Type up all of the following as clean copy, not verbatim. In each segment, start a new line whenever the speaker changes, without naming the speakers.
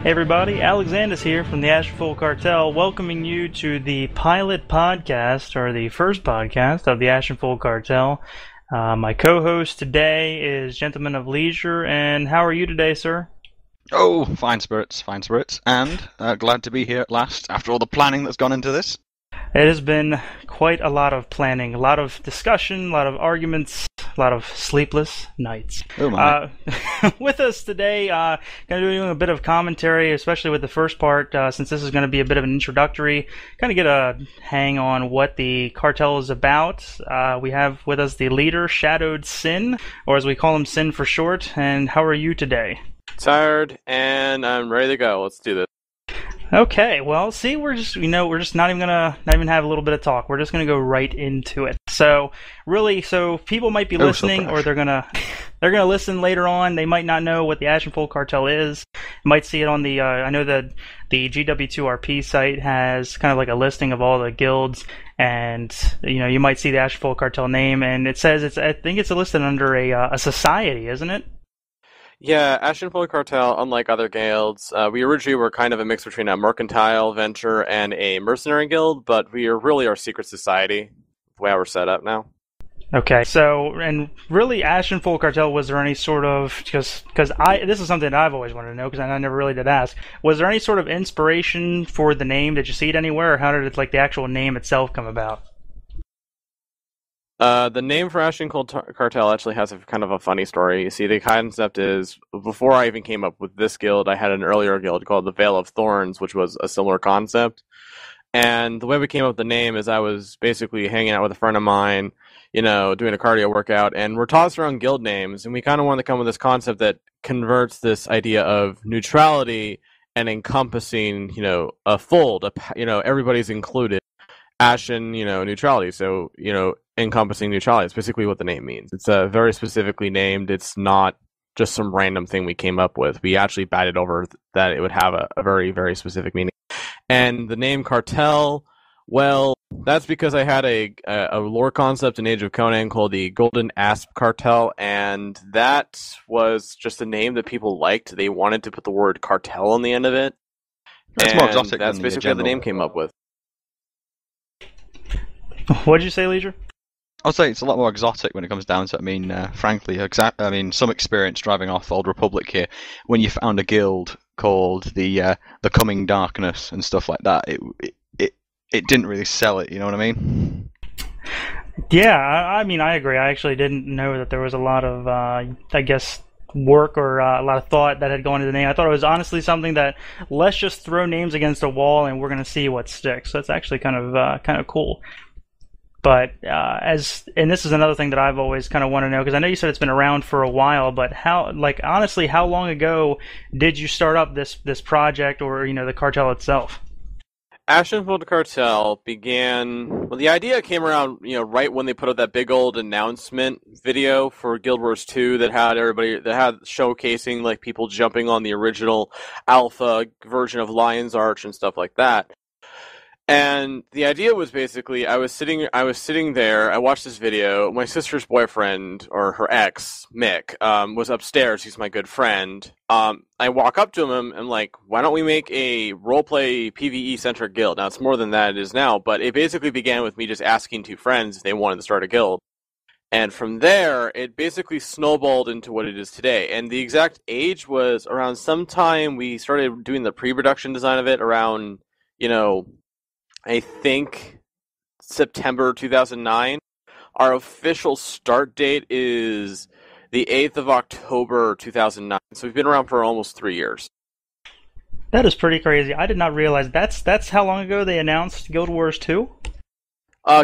Hey everybody, Alexandus here from the Ashenfold Cartel, welcoming you to the pilot podcast, or the first podcast of the Ashenfold Cartel. My co-host today is Gentleman of Leisure, and how are you today, sir?
Oh, fine spirits, and glad to be here at last after all the planning that's gone into this.
It has been quite a lot of planning, a lot of discussion, a lot of arguments, a lot of sleepless nights.
Oh my.
With us today, going to be doing a bit of commentary, especially with the first part, since this is going to be a bit of an introductory, kind of get a hang on what the cartel is about. We have with us the leader, ShadowedSin, or as we call him, Sin for short. And how are you today?
Tired, and I'm ready to go. Let's do this.
Okay, well, see, we're just not even have a little bit of talk. We're just gonna go right into it. So, really, people might be listening, or they're gonna listen later on. They might not know what the Ashenfold Cartel is. Might see it on the. I know that the GW2RP site has kind of like a listing of all the guilds, and you might see the Ashenfold Cartel name, and it says I think it's listed under a society, isn't it?
Yeah, Ashenfold Cartel, unlike other guilds, we originally were kind of a mix between a mercantile venture and a mercenary guild, but we are really our secret society, the way we're set up now.
Okay, so, and really, Ashenfold Cartel, was there any sort of, because this is something that I've always wanted to know, because I never really did ask, was there any sort of inspiration for the name? Did you see it anywhere, or how did it, the actual name itself come about?
The name for Ashenfold Cartel actually has a kind of a funny story. You see, the concept is, before I even came up with this guild, I had an earlier guild called the Veil of Thorns, which was a similar concept. And the way we came up with the name is I was basically hanging out with a friend of mine, doing a cardio workout, and we're tossed around guild names, and we kind of wanted to come with this concept that converts this idea of neutrality and encompassing, a fold, everybody's included. Ashen, neutrality. So, encompassing neutrality. It's basically what the name means. It's very specifically named. It's not just some random thing we came up with. We actually batted over that it would have a very, very specific meaning. And the name Cartel, well, that's because I had a lore concept in Age of Conan called the Golden Asp Cartel, and that was just a name that people liked. They wanted to put the word cartel on the end of it.
That's more exotic.
That's basically how the name came up with.
What did you say, Leisure?
I would say it's a lot more exotic when it comes down to it. I mean, frankly, some experience driving off Old Republic here. When you found a guild called the Coming Darkness and stuff like that, it didn't really sell it. You know what I mean?
Yeah, I mean, I agree. I actually didn't know that there was a lot of, work or a lot of thought that had gone into the name. I thought it was honestly something that, let's just throw names against a wall and we're going to see what sticks. So it's actually kind of cool. But and this is another thing that I've always kind of want to know, because I know you said it's been around for a while, but honestly, how long ago did you start up this project, or the cartel itself?
Ashenfold Cartel began. Well, the idea came around, right when they put out that big old announcement video for Guild Wars 2 that had showcasing people jumping on the original alpha version of Lion's Arch and stuff like that. And the idea was basically, I was sitting there, I watched this video, my sister's boyfriend, or her ex, Mick, was upstairs, he's my good friend. I walk up to him, and I'm like, why don't we make a roleplay PvE-centric guild? Now, it's more than that it is now, but it basically began with me just asking two friends if they wanted to start a guild. And from there, it basically snowballed into what it is today. And the exact age was around sometime we started doing the pre-production design of it around, I think September 2009. Our official start date is the 8th of October 2009. So we've been around for almost 3 years.
That is pretty crazy. I did not realize that's how long ago they announced Guild Wars 2?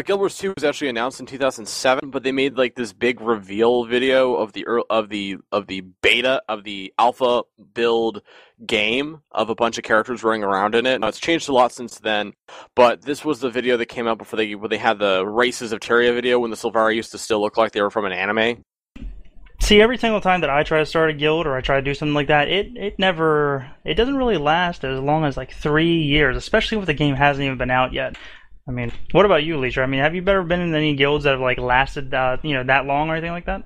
Guild Wars 2 was actually announced in 2007, but they made this big reveal video of the beta of the alpha build game of a bunch of characters running around in it. Now, it's changed a lot since then, but this was the video that came out before they had the Races of Terria video, when the Sylvari used to still look like they were from an anime.
See, every single time that I try to start a guild or I try to do something like that, it doesn't really last as long as 3 years, especially if the game hasn't even been out yet. I mean, what about you, Leisure? I mean, have you ever been in any guilds that have lasted that long or anything like that?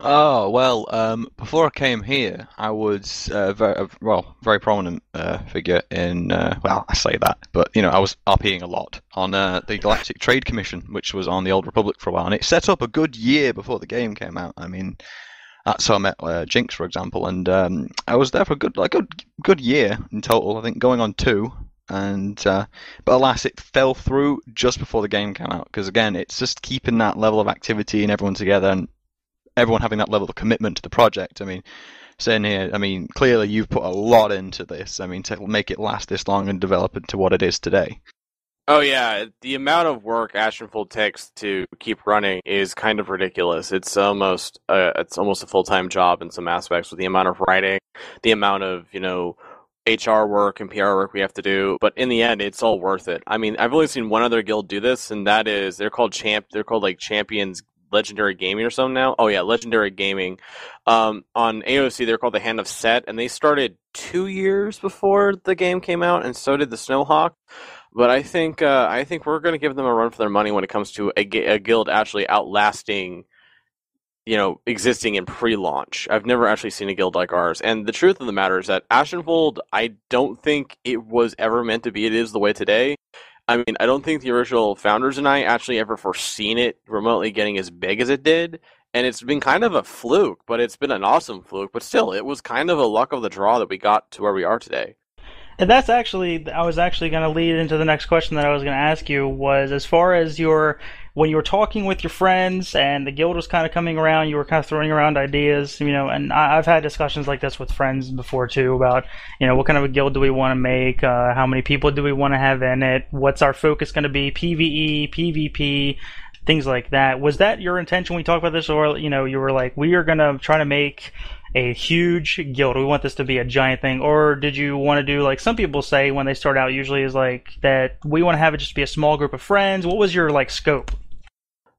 Oh, well, before I came here, I was very prominent figure in, well, I say that, but, I was RPing a lot on the Galactic Trade Commission, which was on the Old Republic for a while, and it set up a good year before the game came out. I mean, that's how I met Jinx, for example, and I was there for a good year in total, I think going on 2. And but alas, it fell through just before the game came out, because again, it's just keeping that level of activity and everyone together, and everyone having that level of commitment to the project. I mean, saying here, I mean, clearly you've put a lot into this. I mean, to make it last this long and develop into what it is today.
Oh yeah, the amount of work Ashenfold takes to keep running is kind of ridiculous. It's almost a full-time job in some aspects, with the amount of writing, the amount of HR work and PR work we have to do. But in the end, it's all worth it. I mean, I've only seen one other guild do this, and that is they're called like Champions Legendary Gaming or something now. Oh yeah, Legendary Gaming. On AOC, they're called the Hand of Set, and they started 2 years before the game came out, and so did the Snowhawk. But I think we're going to give them a run for their money when it comes to a guild actually outlasting, existing in pre-launch. I've never actually seen a guild like ours. And the truth of the matter is that Ashenfold, I don't think it was ever meant to be. It is the way today. I mean, I don't think the original founders and I actually ever foreseen it remotely getting as big as it did. And it's been kind of a fluke, but it's been an awesome fluke. But still, it was kind of a luck of the draw that we got to where we are today.
And that's actually, I was actually going to lead into the next question that I was going to ask you, was as far as when you were talking with your friends and the guild was kind of coming around, you were kind of throwing around ideas, and I've had discussions like this with friends before too about, what kind of a guild do we want to make, how many people do we want to have in it, what's our focus going to be, PvE, PvP, things like that. Was that your intention when we talked about this, or, you were like, we are going to try to make a huge guild, we want this to be a giant thing? Or did you want to do, like some people say when they start out usually, is like that we want to have it just be a small group of friends? What was your scope?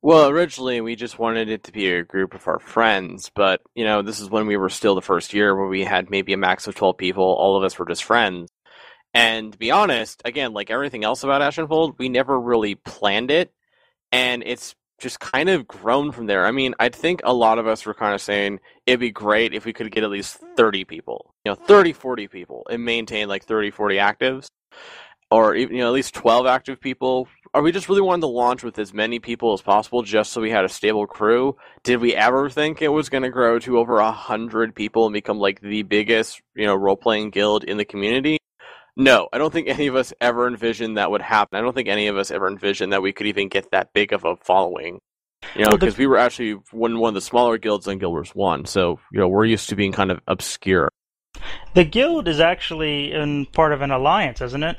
Well, originally we just wanted it to be a group of our friends, but this is when we were still the first year, where we had maybe a max of 12 people. All of us were just friends. And to be honest, again, like everything else about Ashenfold, we never really planned it, and it's just kind of grown from there. I mean, I think a lot of us were kind of saying it'd be great if we could get at least 30 people, 30, 40 people, and maintain like 30, 40 actives, or even, at least 12 active people. Or we just really wanted to launch with as many people as possible, just so we had a stable crew. Did we ever think it was going to grow to over 100 people and become like the biggest, role-playing guild in the community? No, I don't think any of us ever envisioned that would happen. I don't think any of us ever envisioned that we could even get that big of a following. Because we were actually one of the smaller guilds on Guild Wars 1, so, we're used to being kind of obscure.
The guild is actually in part of an alliance, isn't it?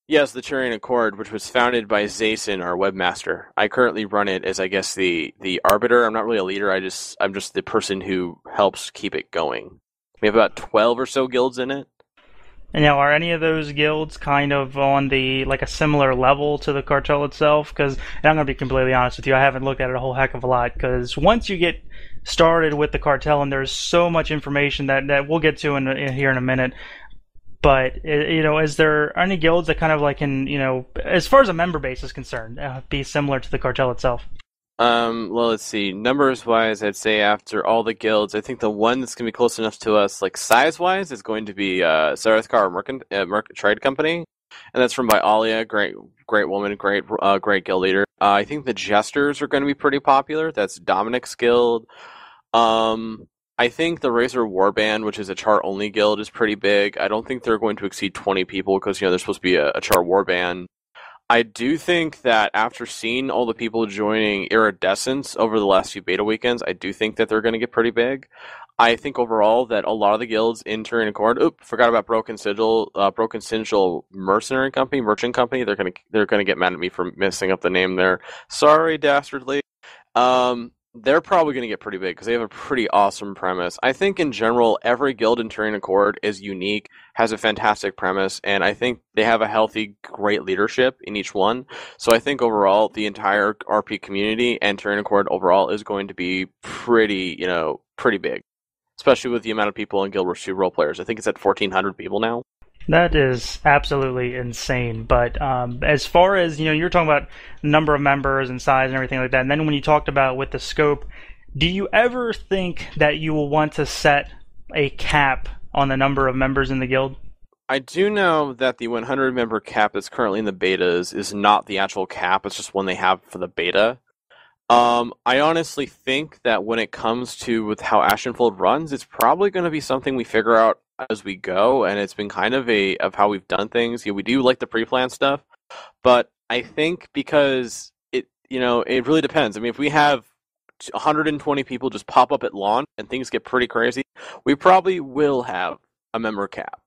Yes, the Turian Accord, which was founded by Zayson, our webmaster. I currently run it as, I guess, the arbiter. I'm not really a leader, I'm just the person who helps keep it going. We have about 12 or so guilds in it.
And now, are any of those guilds kind of on the a similar level to the cartel itself? Because I'm going to be completely honest with you, I haven't looked at it a whole heck of a lot. Because once you get started with the cartel, and there's so much information that we'll get to in here in a minute. But is there any guilds that kind of can as far as a member base is concerned, be similar to the cartel itself?
Well, let's see. Numbers-wise, I'd say after all the guilds, I think the one that's going to be close enough to us, size-wise, is going to be Sarethkar Trade Company, and that's run by Alia, great woman, great guild leader. I think the Jesters are going to be pretty popular. That's Dominic's guild. I think the Razor Warband, which is a char-only guild, is pretty big. I don't think they're going to exceed 20 people because, they're supposed to be a char warband. I do think that after seeing all the people joining Iridescence over the last few beta weekends, I do think that they're going to get pretty big. I think overall that a lot of the guilds in Turian Accord, forgot about Broken Sigil Merchant Company. They're gonna get mad at me for messing up the name there. Sorry, dastardly. They're probably going to get pretty big because they have a pretty awesome premise. I think in general, every guild in Turian Accord is unique, has a fantastic premise, and I think they have a healthy, great leadership in each one. So I think overall, the entire RP community and Turian Accord overall is going to be pretty big, especially with the amount of people in Guild Wars 2 role players. I think it's at 1,400 people now.
That is absolutely insane. But as far as, you're talking about number of members and size and everything like that, and then when you talked about with the scope, Do you ever think that you will want to set a cap on the number of members in the guild?
I do know that the 100 member cap that's currently in the betas is not the actual cap, it's just one they have for the beta. I honestly think that when it comes to with how Ashenfold runs, it's probably going to be something we figure out as we go, and it's been kind of of how we've done things. We do like the pre-plan stuff, but I think because it really depends. I mean, if we have 120 people just pop up at launch and things get pretty crazy, we probably will have a member cap.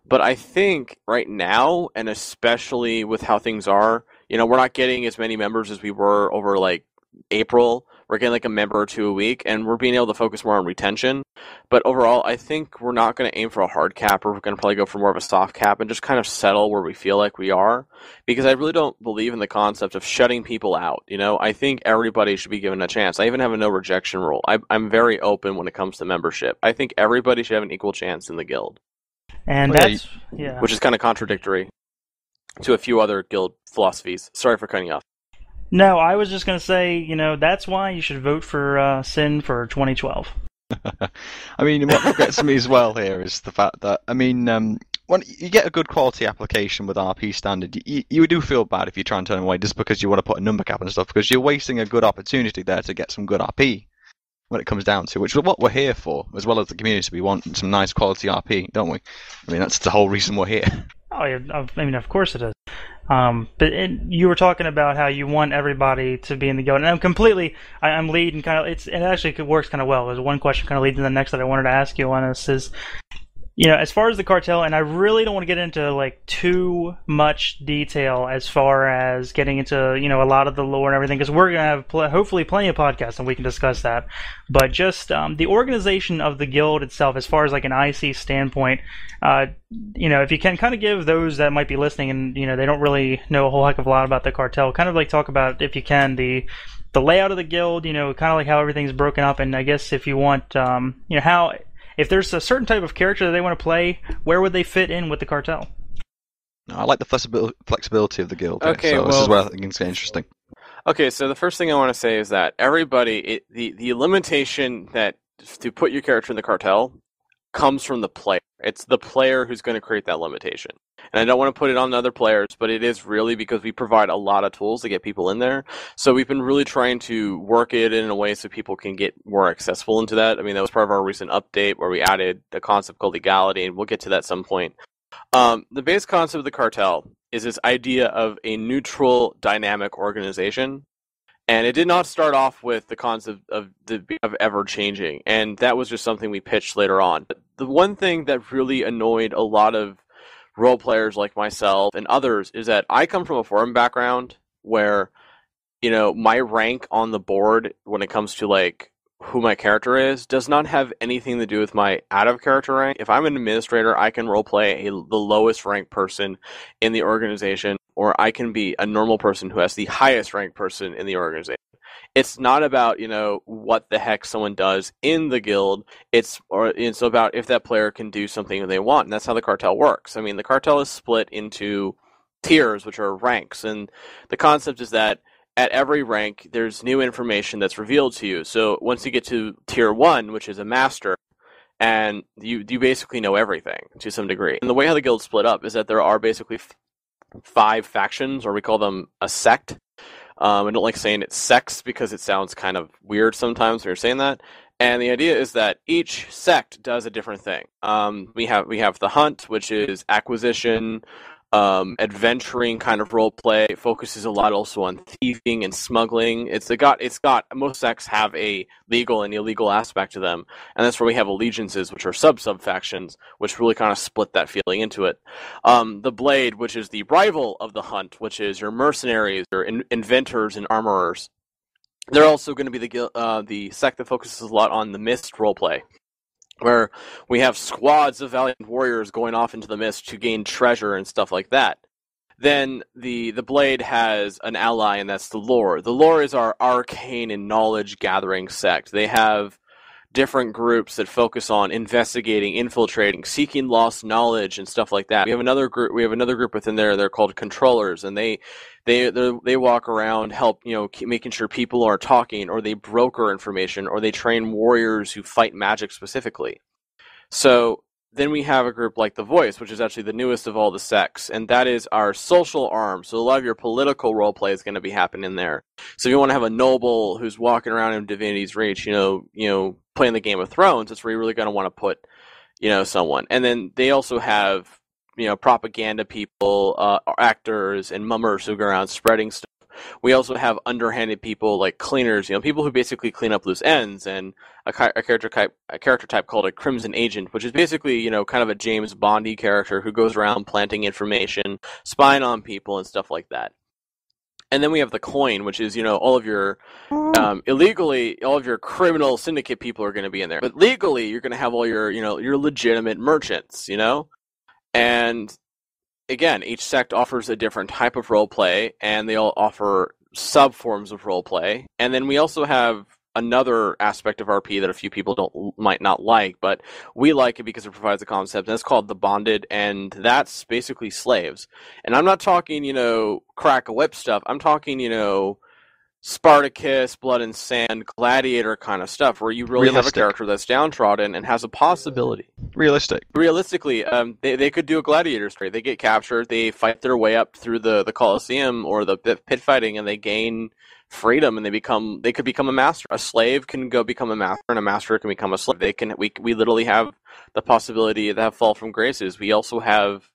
But I think right now, and especially with how things are, we're not getting as many members as we were over like April. We're getting like a member or two a week, and we're being able to focus more on retention. But overall, I think we're not going to aim for a hard cap, or we're going to probably go for more of a soft cap and just kind of settle where we feel like we are. Because I really don't believe in the concept of shutting people out. I think everybody should be given a chance. I even have a no rejection rule. I'm very open when it comes to membership. I think everybody should have an equal chance in the guild.
And that's, yeah.
Which is kind of contradictory to a few other guild philosophies. Sorry for cutting you off.
No, I was just going to say, that's why you should vote for Sin for 2012.
I mean, what gets me as well here is the fact that, when you get a good quality application with RP standard, you do feel bad if you try and turn them away just because you want to put a number cap and stuff, because you're wasting a good opportunity there to get some good RP when it comes down to, which is what we're here for, as well as the community. We want some nice quality RP, don't we? I mean, that's the whole reason we're here.
Oh, yeah, I mean, of course it is. But you were talking about how you want everybody to be in the guild, and I'm leading kind of. It actually works kind of well. There's one question kind of leads to the next that I wanted to ask you on this is, as far as the cartel, and I really don't want to get into like too much detail as far as getting into a lot of the lore and everything, because we're gonna have hopefully plenty of podcasts and we can discuss that. But just the organization of the guild itself, as far as like an IC standpoint, if you can kind of give those that might be listening and they don't really know a whole heck of a lot about the cartel, kind of like talk about, if you can, the layout of the guild, kind of like how everything's broken up, and I guess if you want, how. If there's a certain type of character that they want to play, where would they fit in with the cartel?
I like the flexibility of the guild.
Okay,
so this is where I think it's interesting.
Okay, so the first thing I want to say is that everybody, the limitation that to put your character in the cartel comes from the player. It's the player who's going to create that limitation. And I don't want to put it on other players, but it is really because we provide a lot of tools to get people in there. So we've been really trying to work it in a way so people can get more accessible into that. I mean, that was part of our recent update where we added the concept called legality, and we'll get to that at some point. The base concept of the cartel is this idea of a neutral, dynamic organization. And it did not start off with the concept of ever changing, and that was just something we pitched later on. But the one thing that really annoyed a lot of role players like myself and others is that I come from a forum background where, my rank on the board when it comes to like who my character is does not have anything to do with my out of character rank. If I'm an administrator, I can roleplay the lowest ranked person in the organization, or I can be a normal person who has the highest ranked person in the organization. It's not about, what the heck someone does in the guild. It's about if that player can do something they want, and that's how the cartel works. I mean, the cartel is split into tiers, which are ranks, and the concept is that at every rank, there's new information that's revealed to you. So once you get to tier 1, which is a master, and you basically know everything to some degree. And the way how the guild's split up is that there are basically 5 factions, or we call them a sect. I don't like saying it's sects because it sounds kind of weird sometimes when you're saying that. And the idea is that each sect does a different thing. We have the hunt, which is acquisition, adventuring kind of role play. It focuses a lot also on thieving and smuggling. Most sects have a legal and illegal aspect to them, and that's where we have allegiances, which are sub factions, which really kind of split that feeling into it. The blade, which is the rival of the hunt, which is your mercenaries, your inventors and armorers. They're also going to be the sect that focuses a lot on the mist roleplay, where we have squads of valiant warriors going off into the mist to gain treasure and stuff like that. Then the Blade has an ally, and that's the Lore. The Lore is our arcane and knowledge-gathering sect. They have different groups that focus on investigating, infiltrating, seeking lost knowledge, and stuff like that. We have another group within there. They're called controllers, and they walk around, keep making sure people are talking, or they broker information, or they train warriors who fight magic specifically. So then we have a group like The Voice, which is actually the newest of all the sects, and that is our social arm. So a lot of your political roleplay is going to be happening there. So if you want to have a noble who's walking around in Divinity's Reach, playing the Game of Thrones, that's where you're really going to want to put, someone. And then they also have, propaganda people, actors, and mummers who go around spreading stuff. We also have underhanded people like cleaners, people who basically clean up loose ends, and a character type called a Crimson Agent, which is basically, kind of a James Bondy character who goes around planting information, spying on people, and stuff like that. And then we have the Coin, which is, all of your illegally, all of your criminal syndicate people are going to be in there. But legally, you're going to have all your, your legitimate merchants, and again, each sect offers a different type of roleplay, and they all offer sub-forms of roleplay. And then we also have another aspect of RP that a few people might not like, but we like it because it provides a concept, and it's called the Bonded, and that's basically slaves. And I'm not talking, crack a whip stuff. I'm talking, Spartacus, Blood and Sand, Gladiator kind of stuff, where you really have a character that's downtrodden and has a possibility. Realistically, they could do a Gladiator story. They get captured, they fight their way up through the Colosseum or the pit fighting, and they gain freedom, and they could become a master. A slave can go become a master, and a master can become a slave. We literally have the possibility of that fall from graces. We also have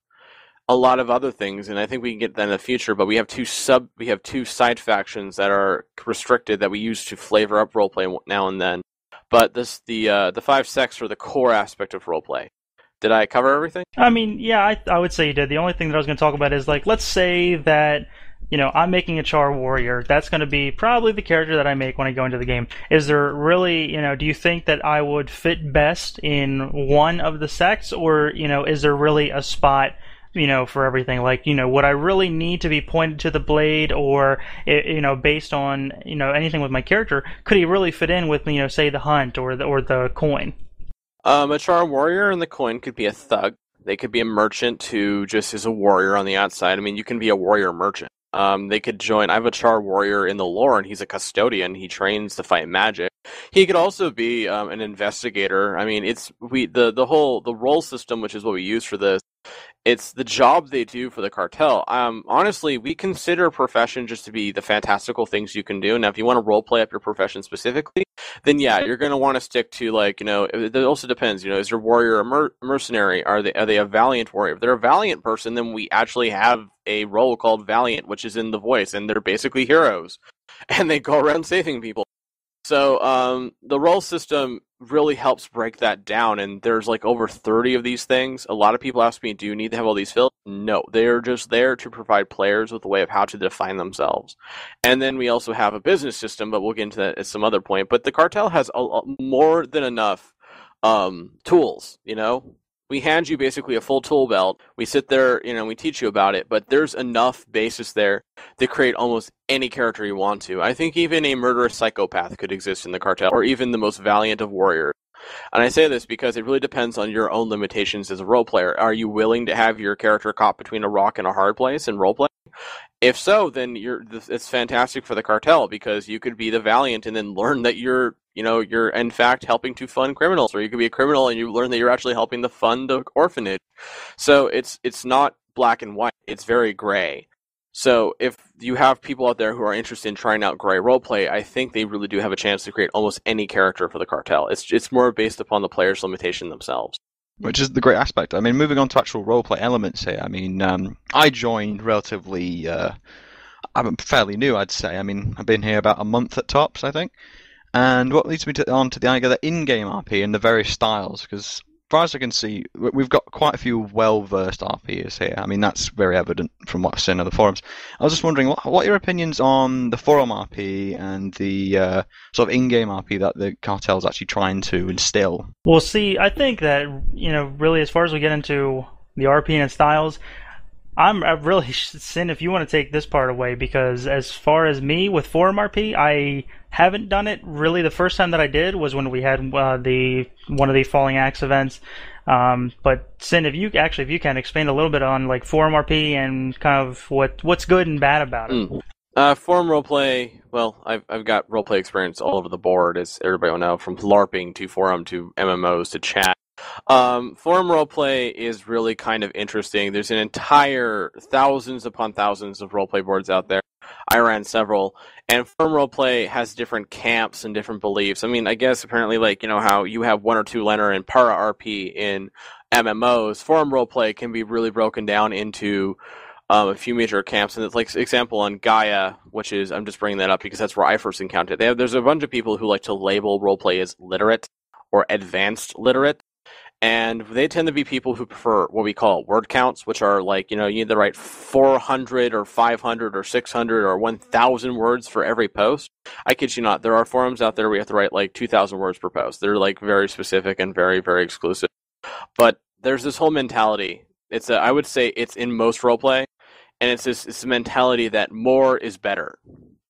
a lot of other things, and I think we can get that in the future, but we have two side factions that are restricted that we use to flavor up roleplay now and then. But the 5 sects are the core aspect of roleplay. Did I cover everything?
I mean, yeah, I would say you did. The only thing that I was going to talk about is, let's say that, I'm making a Char Warrior. That's going to be probably the character that I make when I go into the game. Is there really, do you think that I would fit best in one of the sects, or, is there really a spot for everything? Would I really need to be pointed to the blade, or, based on, anything with my character, could he really fit in with, say the Hunt or the Coin?
A Char Warrior and the Coin could be a thug. They could be a merchant who just is a warrior on the outside. I mean, you can be a warrior merchant. They could join. I have a Char Warrior in the lore, and he's a custodian. He trains to fight magic. He could also be an investigator. I mean, the role system, which is what we use for this. It's the job they do for the cartel. Honestly, we consider profession just to be the fantastical things you can do. Now, if you want to role play up your profession specifically, then yeah, you're going to want to stick to it also depends. Is your warrior a mercenary? Are they a valiant warrior? If they're a valiant person, then we actually have a role called Valiant, which is in The Voice, and they're basically heroes, and they go around saving people. So the role system really helps break that down, and there's over 30 of these things. A lot of people ask me, do you need to have all these filled? No, they're just there to provide players with a way of how to define themselves. And then we also have a business system, but we'll get into that at some other point. But the cartel has more than enough tools, We hand you basically a full tool belt. We sit there, we teach you about it, but there's enough basis there to create almost any character you want to. I think even a murderous psychopath could exist in the cartel, or even the most valiant of warriors. And I say this because it really depends on your own limitations as a role player. Are you willing to have your character caught between a rock and a hard place in roleplay? If so, then it's fantastic for the cartel, because you could be the valiant and then learn that you're in fact helping to fund criminals, or you could be a criminal and you learn that you're actually helping to fund the orphanage. So it's not black and white; it's very gray. So if you have people out there who are interested in trying out gray roleplay, I think they really do have a chance to create almost any character for the cartel. It's more based upon the player's limitation themselves.
Which is the great aspect. I mean, moving on to actual roleplay elements here. I mean, I joined relatively. I'm fairly new, I'd say. I mean, I've been here about a month at tops, I think. And what leads me on to the idea that in-game RP and the various styles, because as far as I can see, we've got quite a few well-versed RPers here. I mean, that's very evident from what I've seen on the forums. I was just wondering, what are your opinions on the forum RP and the sort of in-game RP that the cartel's actually trying to instill?
Well, see, I think that, really, as far as we get into the RP and styles, I really, Sin, if you want to take this part away, because as far as me with Forum RP, I haven't done it. Really, the first time that I did was when we had the one of the Falling Axe events. But Sin, if you can expand a little bit on like Forum RP and kind of what's good and bad about it.
Forum roleplay. Well, I've got roleplay experience all over the board, as everybody will know, from LARPing to forum to MMOs to chat. Forum roleplay is really kind of interesting. There's an entire thousands upon thousands of roleplay boards out there. I ran several, and forum roleplay has different camps and different beliefs. I mean, I guess apparently, like, you know how you have one or two liner and para RP in MMOs, forum roleplay can be really broken down into a few major camps. And it's like example on Gaia, which is, I'm just bringing that up because that's where I first encountered it. There's a bunch of people who like to label roleplay as literate or advanced literate. And they tend to be people who prefer what we call word counts, which are like, you know, you need to write 400 or 500 or 600 or 1,000 words for every post. I kid you not. There are forums out there where you have to write like 2,000 words per post. They're like very specific and very, very exclusive. But there's this whole mentality. I would say it's in most roleplay, and it's this mentality that more is better.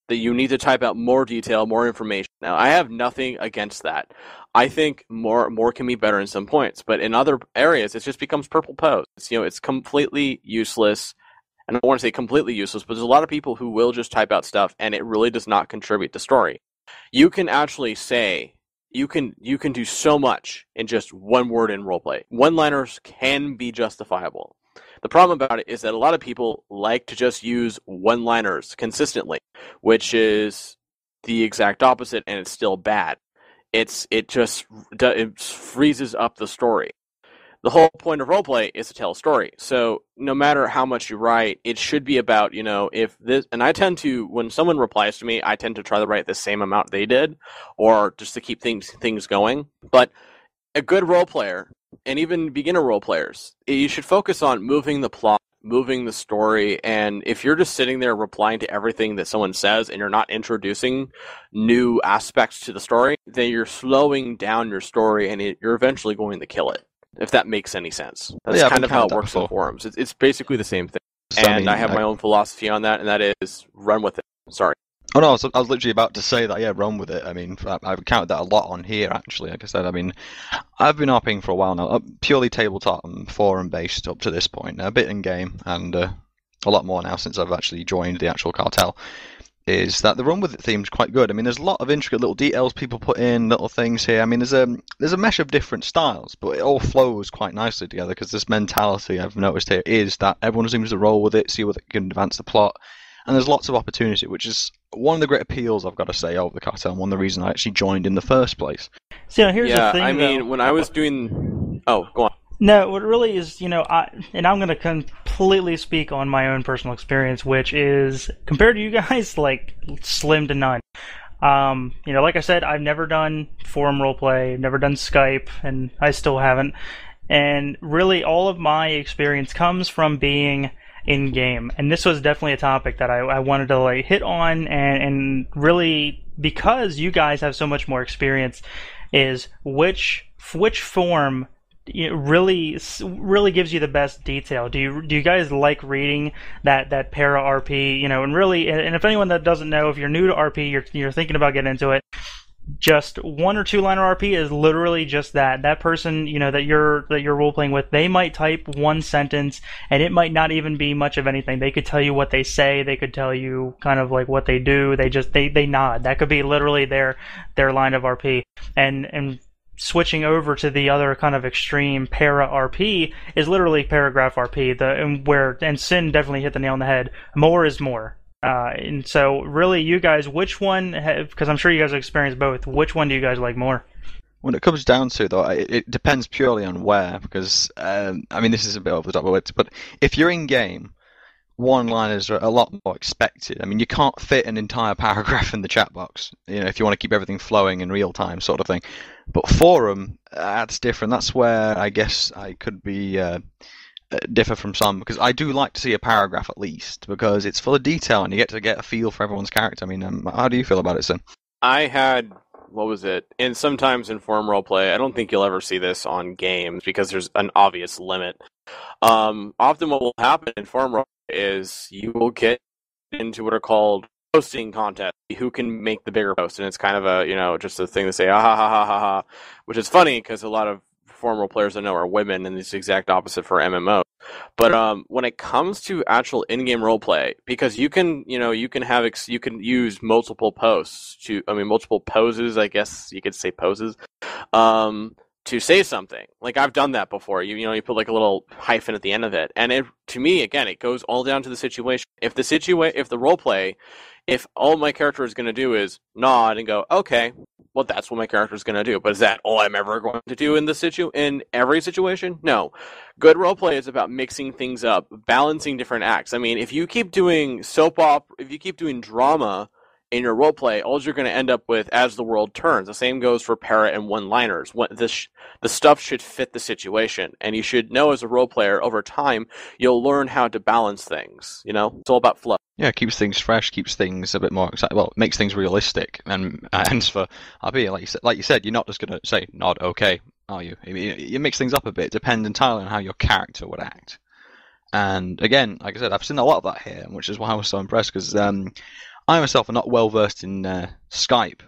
That you need to type out more detail, more information. Now, I have nothing against that. I think more can be better in some points, but in other areas, it just becomes purple prose. It's completely useless, and I don't want to say completely useless, but there's a lot of people who will just type out stuff, and it really does not contribute to story. You can actually say you can do so much in just one word in roleplay. One-liners can be justifiable. The problem about it is that a lot of people like to just use one-liners consistently, which is the exact opposite, and it's still bad. It freezes up the story. The whole point of roleplay is to tell a story. So no matter how much you write, it should be about, you know, if this, and I tend to, when someone replies to me, I tend to try to write the same amount they did, or just to keep things going. But a good role player, and even beginner role players, you should focus on moving the plot, moving the story, and if you're just sitting there replying to everything that someone says and you're not introducing new aspects to the story, then you're slowing down your story and you're eventually going to kill it, if that makes any sense. That's kind of how it works in forums. It's basically the same thing. And I have my own philosophy on that, and that is run with it. Sorry.
Oh no, I was literally about to say that, yeah, run with it. I mean, I've counted that a lot on here, actually. Like I said, I mean, I've been RPing for a while now, purely tabletop and forum-based up to this point. A bit in-game, and a lot more now since I've actually joined the actual cartel, is that the run with it theme's quite good. I mean, there's a lot of intricate little details people put in, little things here. I mean, there's a mesh of different styles, but it all flows quite nicely together, because this mentality I've noticed here is that everyone seems to roll with it, see what can advance the plot, and there's lots of opportunity, which is one of the great appeals, I've got to say, over the cartel, and one of the reasons I actually joined in the first place.
So here's the thing,
I mean, when I was doing... Oh, go on.
No, what really is, you know, I'm going to completely speak on my own personal experience, which is, compared to you guys, like, slim to none. You know, like I said, I've never done forum roleplay, never done Skype, and I still haven't. And really, all of my experience comes from being in-game. And this was definitely a topic that I wanted to, like, hit on, and really, because you guys have so much more experience, is which form really gives you the best detail. Do you guys like reading that para RP? You know, and really, and if anyone that doesn't know, if you're new to RP, you're thinking about getting into it, just one or two liner RP is literally just that person, you know, that you're role playing with. They might type one sentence, and it might not even be much of anything. They could tell you what they say. They could tell you kind of like what they do. They nod. That could be literally their line of RP. And switching over to the other kind of extreme para RP is literally paragraph RP. And Sin definitely hit the nail on the head. More is more. And so, really, you guys, which one, because I'm sure you guys have experienced both, which one do you guys like more?
When it comes down to, though, it depends purely on where, because, I mean, this is a bit over the top, but if you're in-game, one-liners are a lot more expected. I mean, you can't fit an entire paragraph in the chat box, you know, if you want to keep everything flowing in real time, sort of thing. But forum, that's different. That's where I guess I could be... differ from some, because I do like to see a paragraph at least, because it's full of detail and you get to get a feel for everyone's character. I mean, how do you feel about it, Sin?
I had what was it? And sometimes in forum roleplay, I don't think you'll ever see this on games because there's an obvious limit. Often what will happen in forum roleplay is you will get into what are called posting contests. Who can make the bigger post? And it's kind of a, just a thing to say, ah ha ha ha ha ha, which is funny because a lot of forum role players I know are women, and it's the exact opposite for MMO. But when it comes to actual in-game roleplay, because you can use multiple posts multiple poses, I guess you could say poses, to say something. Like I've done that before. You put like a little hyphen at the end of it, and to me, again, it goes all down to the situation. If the roleplay, if all my character is going to do is nod and go, okay, well, that's what my character is going to do. But is that all I'm ever going to do in every situation? No. Good roleplay is about mixing things up, balancing different acts. I mean, if you keep doing soap opera, if you keep doing drama in your roleplay, all you're going to end up with as the world turns. The same goes for parrot and one-liners. The stuff should fit the situation, and you should know as a role player over time you'll learn how to balance things. It's all about flow.
Yeah, keeps things fresh, keeps things a bit more exciting. Well, makes things realistic. And hence for RP, like you said, you're not just going to say nod okay, are you? You mix things up a bit, depend entirely on how your character would act. And again, like I said, I've seen a lot of that here, which is why I was so impressed because I myself am not well versed in Skype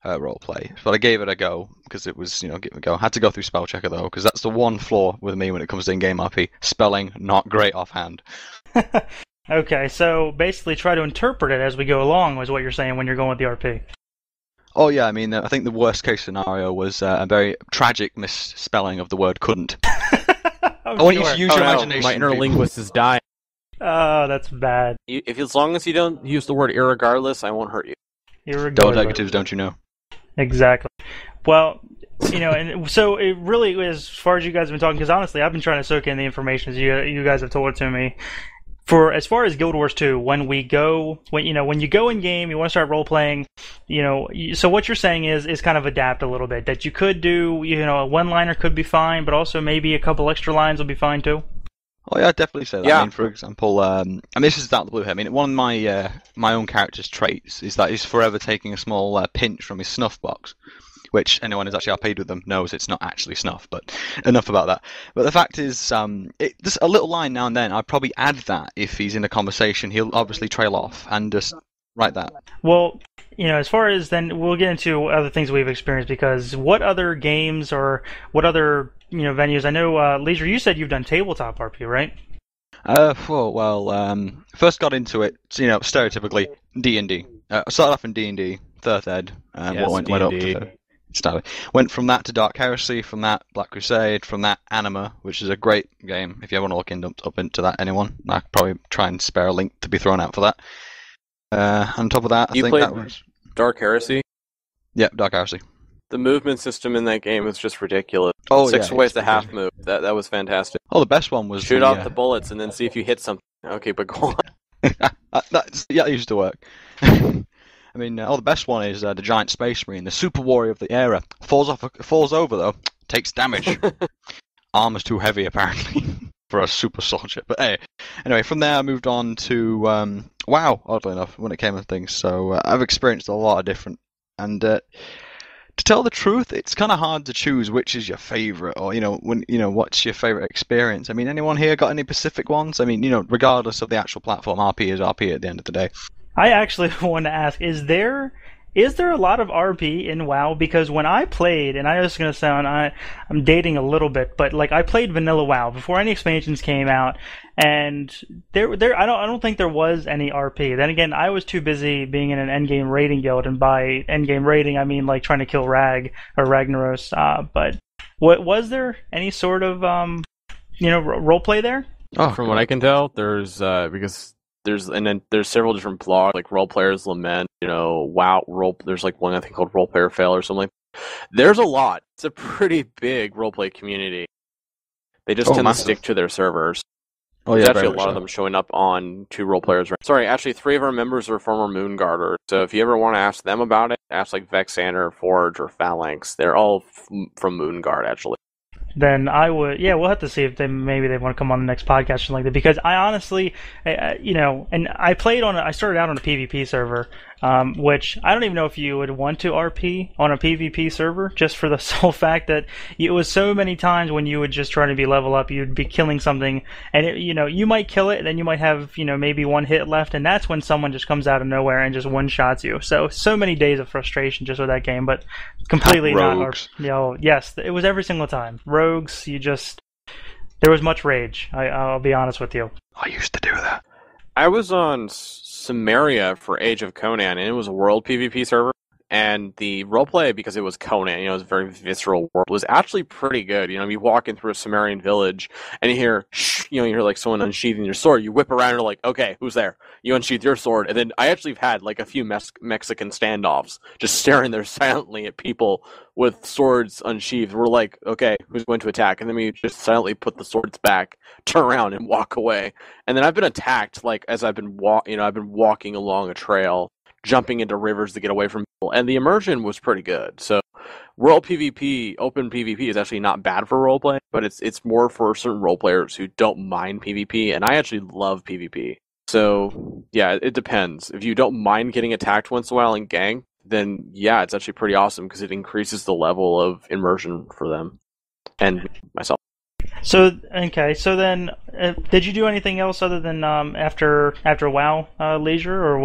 roleplay, but I gave it a go because it was, give it a go. I had to go through spell checker though, because that's the one flaw with me when it comes to in-game RP. Spelling, not great offhand.
Okay, so basically try to interpret it as we go along was what you're saying when you're going with the RP.
Oh yeah, I mean, I think the worst case scenario was a very tragic misspelling of the word couldn't. I want you to use your imagination.
My inner linguist is dying.
Oh, that's bad.
As long as you don't use the word irregardless, I won't hurt you.
Irregardless.
Double negatives, don't you know?
Exactly. Well, and so it really, as far as you guys have been talking, because honestly, I've been trying to soak in the information as you guys have told it to me. For as far as Guild Wars 2, when you go in game, you want to start role playing, so what you're saying is kind of adapt a little bit. That you could do, a one-liner could be fine, but also maybe a couple extra lines will be fine too.
Oh yeah, I'd definitely say that.
Yeah.
I mean, for example, this is out of the blue here. I mean, one of my own character's traits is that he's forever taking a small pinch from his snuff box, which anyone who's actually RP'd with them knows it's not actually snuff, but enough about that. But the fact is, just a little line now and then, I'd probably add that if he's in a conversation. He'll obviously trail off and just write that.
Well, as far as then, we'll get into other things we've experienced, because what other games or what other, venues? I know, Leisure, you said you've done tabletop RP, right?
First got into it, stereotypically, D&D. Started off in D&D, 3rd Ed, and
yes,
went up to started. Went from that to Dark Heresy, from that Black Crusade, from that Anima, which is a great game. If you ever want to look up into that, anyone, I'd probably try and spare a link to be thrown out for that. On top of that, I think that was
Dark Heresy.
Yeah, Dark Heresy.
The movement system in that game is just ridiculous.
Oh,
6 ways to half move. That was fantastic.
Oh, the best one was
shoot off the bullets and then see if you hit something. Okay, but go on.
That used to work. I mean, the best one is the Giant Space Marine, the super warrior of the era. Falls over though, takes damage. Armor's too heavy apparently for a super soldier. But hey, anyway, from there I moved on to WoW. Oddly enough, when it came to things, so I've experienced a lot of different. And to tell the truth, it's kind of hard to choose which is your favorite, or what's your favorite experience. I mean, anyone here got any specific ones? I mean, regardless of the actual platform, RP is RP at the end of the day.
I actually want to ask, is there a lot of RP in WoW? Because when I played, and I know this is going to sound, I'm dating a little bit, but like I played vanilla WoW before any expansions came out, and I don't think there was any RP. Then again, I was too busy being in an endgame raiding guild, and by endgame raiding I mean like trying to kill Rag or Ragnaros. But was there any sort of roleplay there?
Oh, from what I can tell, there's because. There's several different blogs like Role Players Lament, WoW there's like one I think called Role Player Fail or something. There's a lot. It's a pretty big roleplay community. They just tend to stick to their servers.
Oh
There's
yeah,
actually a lot of them showing up on 2 Role Players. Sorry, actually 3 of our members are former Moonguarders. So if you ever want to ask them about it, ask like Vexander, Forge, or Phalanx. They're all from Moonguard actually.
Then I would, we'll have to see if maybe they want to come on the next podcast or something like that. Because I honestly, and I started out on a PvP server which I don't even know if you would want to RP on a PvP server, just for the sole fact that it was so many times when you would just try to be level up, you'd be killing something, and you might kill it, and then you might have maybe one hit left, and that's when someone just comes out of nowhere and just one shots you. So many days of frustration just with that game, but completely
Rogues.
Yes, it was every single time. Rogues, there was much rage. I'll be honest with you.
I used to do that.
I was on Samaria for Age of Conan, and it was a world PvP server. And the roleplay, because it was Conan, it was a very visceral world, was actually pretty good. You walk in through a Sumerian village, and you hear, you hear like someone unsheathing your sword. You whip around, and you're like, okay, who's there? You unsheath your sword, and then I actually have had like a few Mexican standoffs, just staring there silently at people with swords unsheathed. We're like, okay, who's going to attack? And then we just silently put the swords back, turn around, and walk away. And then I've been attacked, like as I've been walking along a trail, jumping into rivers to get away from people, and the immersion was pretty good. So world PvP, open PvP is actually not bad for roleplay, but it's more for certain role players who don't mind PvP, and I actually love PvP. So yeah, it depends. If you don't mind getting attacked once in a while in gang, then yeah, it's actually pretty awesome because it increases the level of immersion for them and myself.
So then, did you do anything else other than after WoW Leisure, or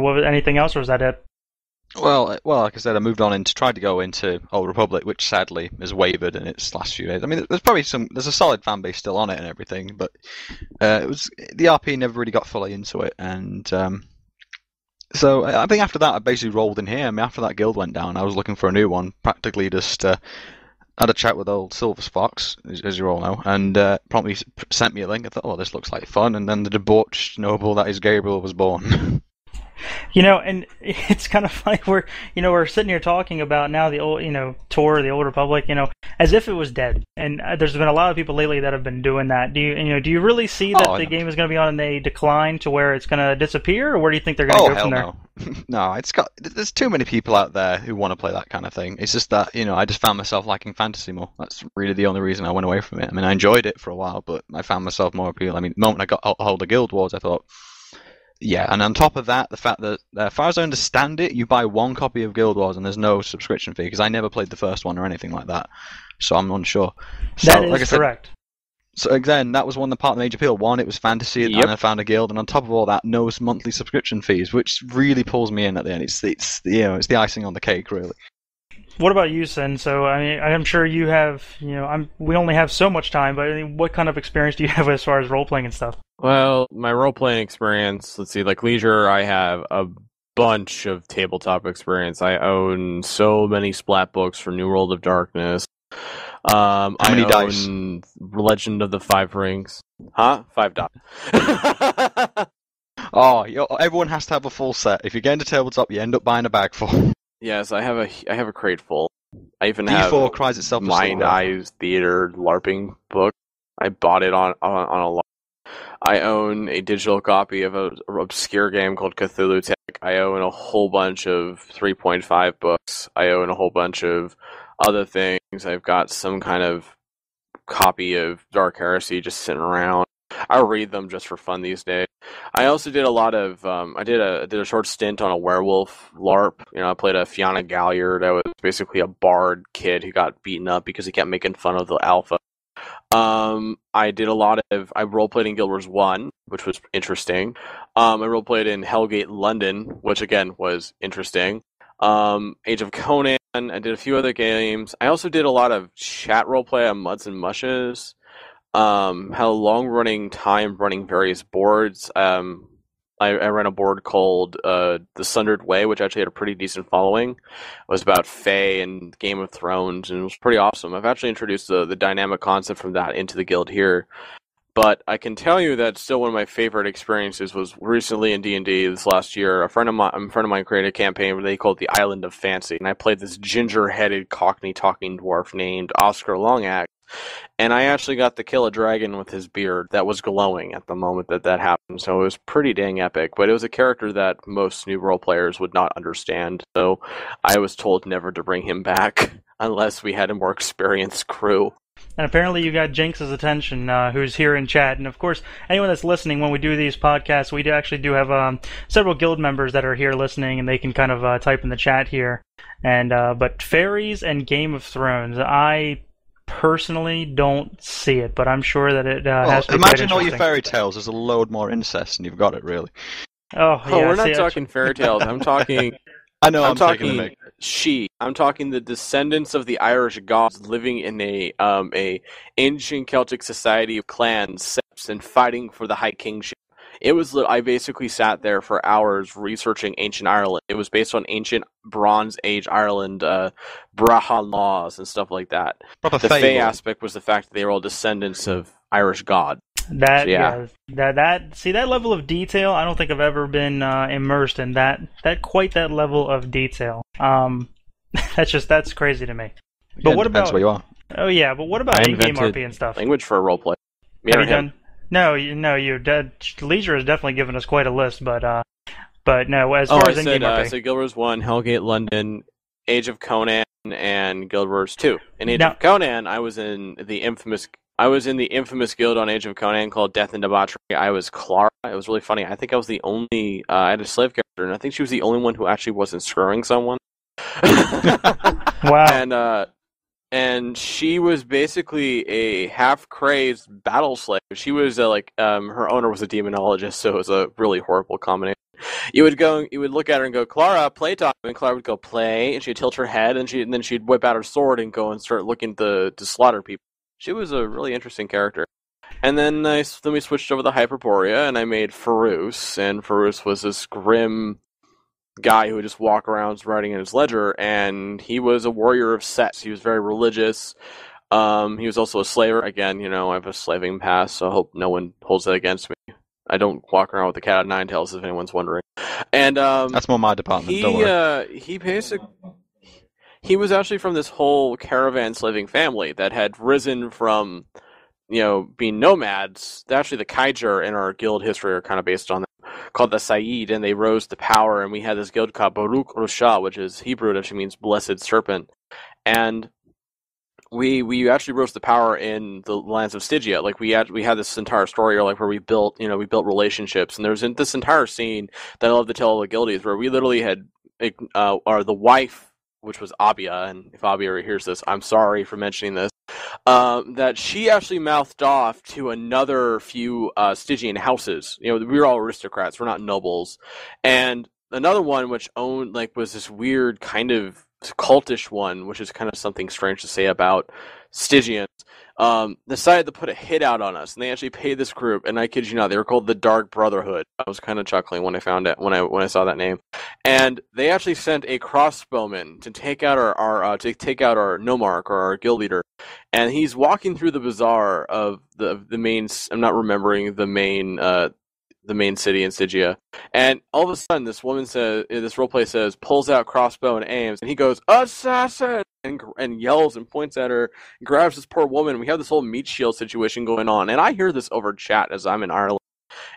what anything else, or was that it?
Well, like I said, I moved on tried to go into Old Republic, which sadly has wavered in its last few days. I mean, there's a solid fan base still on it and everything, but the RP never really got fully into it, and so I think after that I basically rolled in here. I mean, after that guild went down, I was looking for a new one, practically just. Had a chat with old Silver Fox, as you all know, and promptly sent me a link. I thought, oh, this looks like fun. And then the debauched noble that is Gabriel was born.
And it's kind of funny. We're sitting here talking about now the old, tour of the Old Republic, as if it was dead. And there's been a lot of people lately that have been doing that. Do you really see that the game is going to be on a decline to where it's going to disappear, or where do you think they're going to go from there?
No. No, there's too many people out there who want to play that kind of thing. It's just that, I just found myself liking fantasy more. That's really the only reason I went away from it. I mean, I enjoyed it for a while, but I found myself more appealing. I mean, the moment I got a hold of Guild Wars, I thought, yeah, and on top of that, the fact that, as far as I understand it, you buy one copy of Guild Wars and there's no subscription fee, because I never played the first one or anything like that, so I'm unsure.
That is correct.
So again, that was one of the part of the major appeal. One, it was fantasy, and I found a guild, and on top of all that, no monthly subscription fees, which really pulls me in at the end. It's the icing on the cake, really.
What about you, Sin? So I mean, I'm sure you have. We only have so much time, but I mean, what kind of experience do you have as far as role playing and stuff?
Well, my role playing experience. Let's see, like Leisure, I have a bunch of tabletop experience. I own so many splat books for New World of Darkness.
How many dice?
Legend of the Five Rings. Huh? 5 dice.
Everyone has to have a full set. If you get into tabletop, you end up buying a bag full.
Yes, I have a crate full. I even
D4
have
cries itself
Mind Eyes Theater LARPing book. I bought it on a lot. I own a digital copy of an obscure game called Cthulhu Tech. I own a whole bunch of 3.5 books. I own a whole bunch of other things. I've got some kind of copy of Dark Heresy just sitting around. I read them just for fun these days. I also did a lot of I did a short stint on a werewolf LARP. I played a Fianna Galliard. I was basically a bard kid who got beaten up because he kept making fun of the alpha. I did a lot of I roleplayed in Guild Wars 1, which was interesting. I roleplayed in Hellgate London, which again was interesting. Age of Conan. I did a few other games. I also did a lot of chat roleplay on Muds and Mushes. Had a long running time running various boards. I ran a board called The Sundered Way, which actually had a pretty decent following. It was about Fae and Game of Thrones, and it was pretty awesome. I've actually introduced the dynamic concept from that into the guild here. But I can tell you that still one of my favorite experiences was recently in D&D this last year. A friend of mine created a campaign where they called it the Island of Fancy, and I played this ginger-headed Cockney talking dwarf named Oscar Longaxe. And I actually got to kill a dragon with his beard that was glowing at the moment that happened, so it was pretty dang epic. But it was a character that most new role players would not understand, so I was told never to bring him back unless we had a more experienced crew.
And apparently you got Jinx's attention, who's here in chat. And of course, anyone that's listening, when we do these podcasts, we actually do have several guild members that are here listening, and they can kind of type in the chat here. And but fairies and Game of Thrones, I personally don't see it, but I'm sure that it has to be
imagine all
quite
your fairy tales. There's a load more incest, and you've got it, really.
Oh, yeah,
we're not talking fairy tales. I'm talking...
I know, I'm
talking
taking
I'm talking the descendants of the Irish gods living in a ancient Celtic society of clans, septs, and fighting for the High Kingship. I basically sat there for hours researching ancient Ireland. It was based on ancient Bronze Age Ireland, Brahman laws and stuff like that.
Proper
the
fable.
Fae aspect was the fact that they were all descendants of Irish gods.
That level of detail, I don't think I've ever been immersed in that level of detail. That's crazy to me. But
Again,
what
depends
about?
where you are.
Oh yeah, but what about in-game RP and stuff?
Language for a roleplay.
Have you done? No, you did. Leisure has definitely given us quite a list, but no, as far as in-game RP.
So Guild Wars 1, Hellgate London, Age of Conan, and Guild Wars 2. In Age of Conan, I was in the infamous guild on Age of Conan called Death and Debauchery. I was Clara. It was really funny. I think I was the only... I had a slave character, and I think she was the only one who actually wasn't screwing someone.
Wow.
And she was basically a half-crazed battle slave. She was her owner was a demonologist, so it was a really horrible combination. You would look at her and go, Clara, playtime, and Clara would go, play, and she'd tilt her head, and then she'd whip out her sword and go and start looking to slaughter people. She was a really interesting character. And then we switched over to Hyperborea, and I made Farus, and Farus was this grim guy who would just walk around writing in his ledger, and he was a warrior of sets. He was very religious. He was also a slaver. Again, I have a slaving past, so I hope no one holds that against me. I don't walk around with the cat of nine tails, if anyone's wondering. And
that's more my department. Don't worry.
He was actually from this whole caravan slaving family that had risen from, being nomads. Actually, the Kaiser in our guild history are kind of based on them, called the Said, and they rose to power, and we had this guild called Baruch Roshah, which is Hebrew, it actually means blessed serpent. And we actually rose to power in the lands of Stygia. Like we had this entire story where we built relationships, and there's this entire scene that I love to tell all the guildies where we literally had the wife, which was Abia, and if Abia ever hears this, I'm sorry for mentioning this, that she actually mouthed off to another few Stygian houses. We were all aristocrats, we're not nobles. And another one which was this weird kind of cultish one, which is kind of something strange to say about Stygians, decided to put a hit out on us, and they actually paid this group, and I kid you not, they were called the Dark Brotherhood. I was kind of chuckling when I found it, when I saw that name, and they actually sent a crossbowman to take out our nomarch, or our guild leader, and he's walking through the bazaar of the main. I'm not remembering the main city in Stygia, and all of a sudden this roleplay says, pulls out crossbow and aims, and he goes, assassin, and yells and points at her, and grabs this poor woman. We have this whole meat shield situation going on, and I hear this over chat as I'm in Ireland,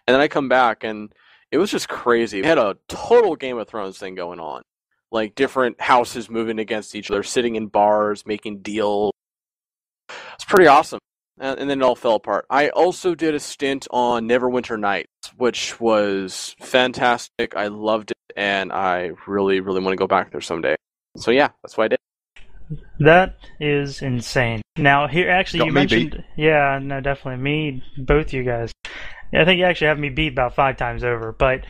and then I come back, and it was just crazy. We had a total Game of Thrones thing going on, like different houses moving against each other, sitting in bars, making deals. It's pretty awesome. And then it all fell apart. I also did a stint on Neverwinter Nights, which was fantastic. I loved it, and I really, really want to go back there someday. So yeah, that's what I did.
That is insane. Now, here, actually, you mentioned...
beat.
Yeah, no, definitely. Me, both you guys. I think you actually have me beat about 5 times over, but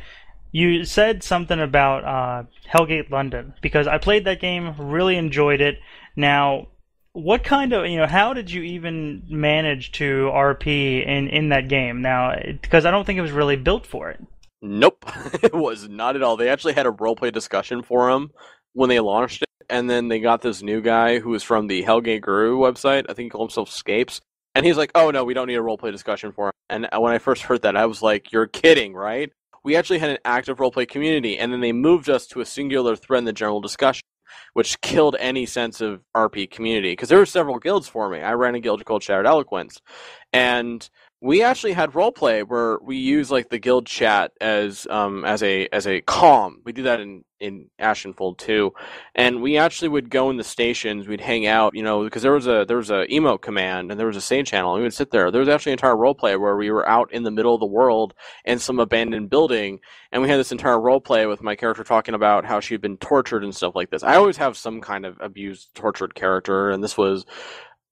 you said something about Hellgate London, because I played that game, really enjoyed it. Now... what kind of, how did you even manage to RP in that game? Now, because I don't think it was really built for it.
Nope, it was not at all. They actually had a roleplay discussion forum when they launched it, and then they got this new guy who was from the Hellgate Guru website. I think he called himself Scapes. And he's like, oh no, we don't need a roleplay discussion forum. And when I first heard that, I was like, you're kidding, right? We actually had an active roleplay community, and then they moved us to a singular thread in the general discussion, which killed any sense of RP community, because there were several guilds forming. I ran a guild called Shattered Eloquence, and we actually had roleplay where we use like the guild chat as a comm. We do that in Ashenfold too, and we actually would go in the stations. We'd hang out, because there was a emote command and there was a save channel. And we would sit there. There was actually an entire roleplay where we were out in the middle of the world in some abandoned building, and we had this entire roleplay with my character talking about how she'd been tortured and stuff like this. I always have some kind of abused, tortured character, and this was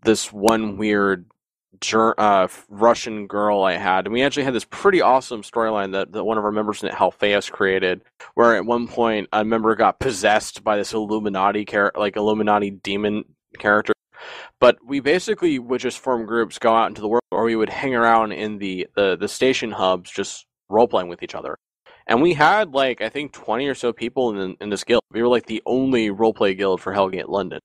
this one weird Russian girl I had, and we actually had this pretty awesome storyline that one of our members in Halphaeus created, where at one point a member got possessed by this Illuminati Illuminati demon character. But we basically would just form groups, go out into the world, or we would hang around in the station hubs, just role playing with each other. And we had I think 20 or so people in this guild. We were the only roleplay guild for Hellgate London.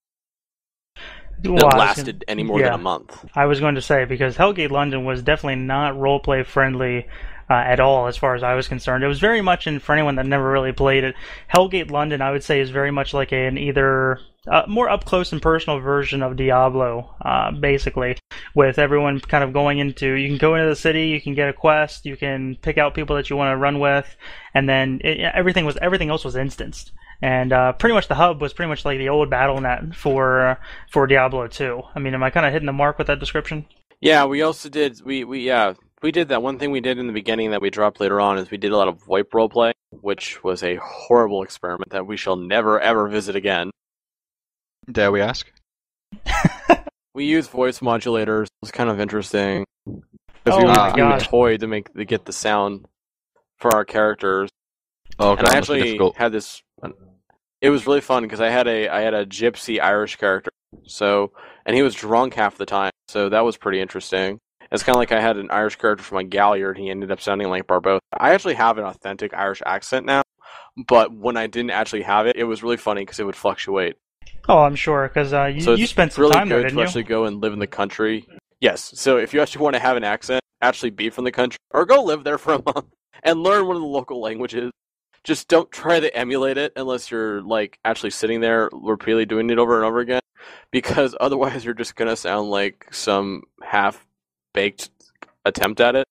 That lasted any more than a month.
I was going to say, because Hellgate London was definitely not roleplay friendly at all, as far as I was concerned. It was very much, for anyone that never really played it, Hellgate London, I would say, is very much like an either more up close and personal version of Diablo, basically, with everyone kind of going into. You can go into the city, you can get a quest, you can pick out people that you want to run with, and then everything else was instanced. And pretty much the hub was pretty much like the old BattleNet for Diablo 2. I mean, am I kind of hitting the mark with that description?
Yeah, we also did. We did that. One thing we did in the beginning that we dropped later on is we did a lot of VoIP roleplay, which was a horrible experiment that we shall never ever visit again.
Dare we ask?
We used voice modulators. It was kind of interesting because
Oh
we
my
used a
God.
toy to get the sound for our characters.
Oh,
And
God,
I
must be
actually
difficult.
had this. It was really fun because I had a gypsy Irish character, and he was drunk half the time, so that was pretty interesting. It's kind of like I had an Irish character from my Galliard, and he ended up sounding like Barbosa. I actually have an authentic Irish accent now, but when I didn't actually have it, it was really funny because it would fluctuate.
Oh, I'm sure, because
So
you
it's
spent some
really
time there,
good
didn't
to
you?
actually go and live in the country. Yes, so if you actually want to have an accent, actually be from the country, or go live there for a month and learn one of the local languages. Just don't try to emulate it unless you're actually sitting there repeatedly doing it over and over again, because otherwise you're just gonna sound like some half-baked attempt at it.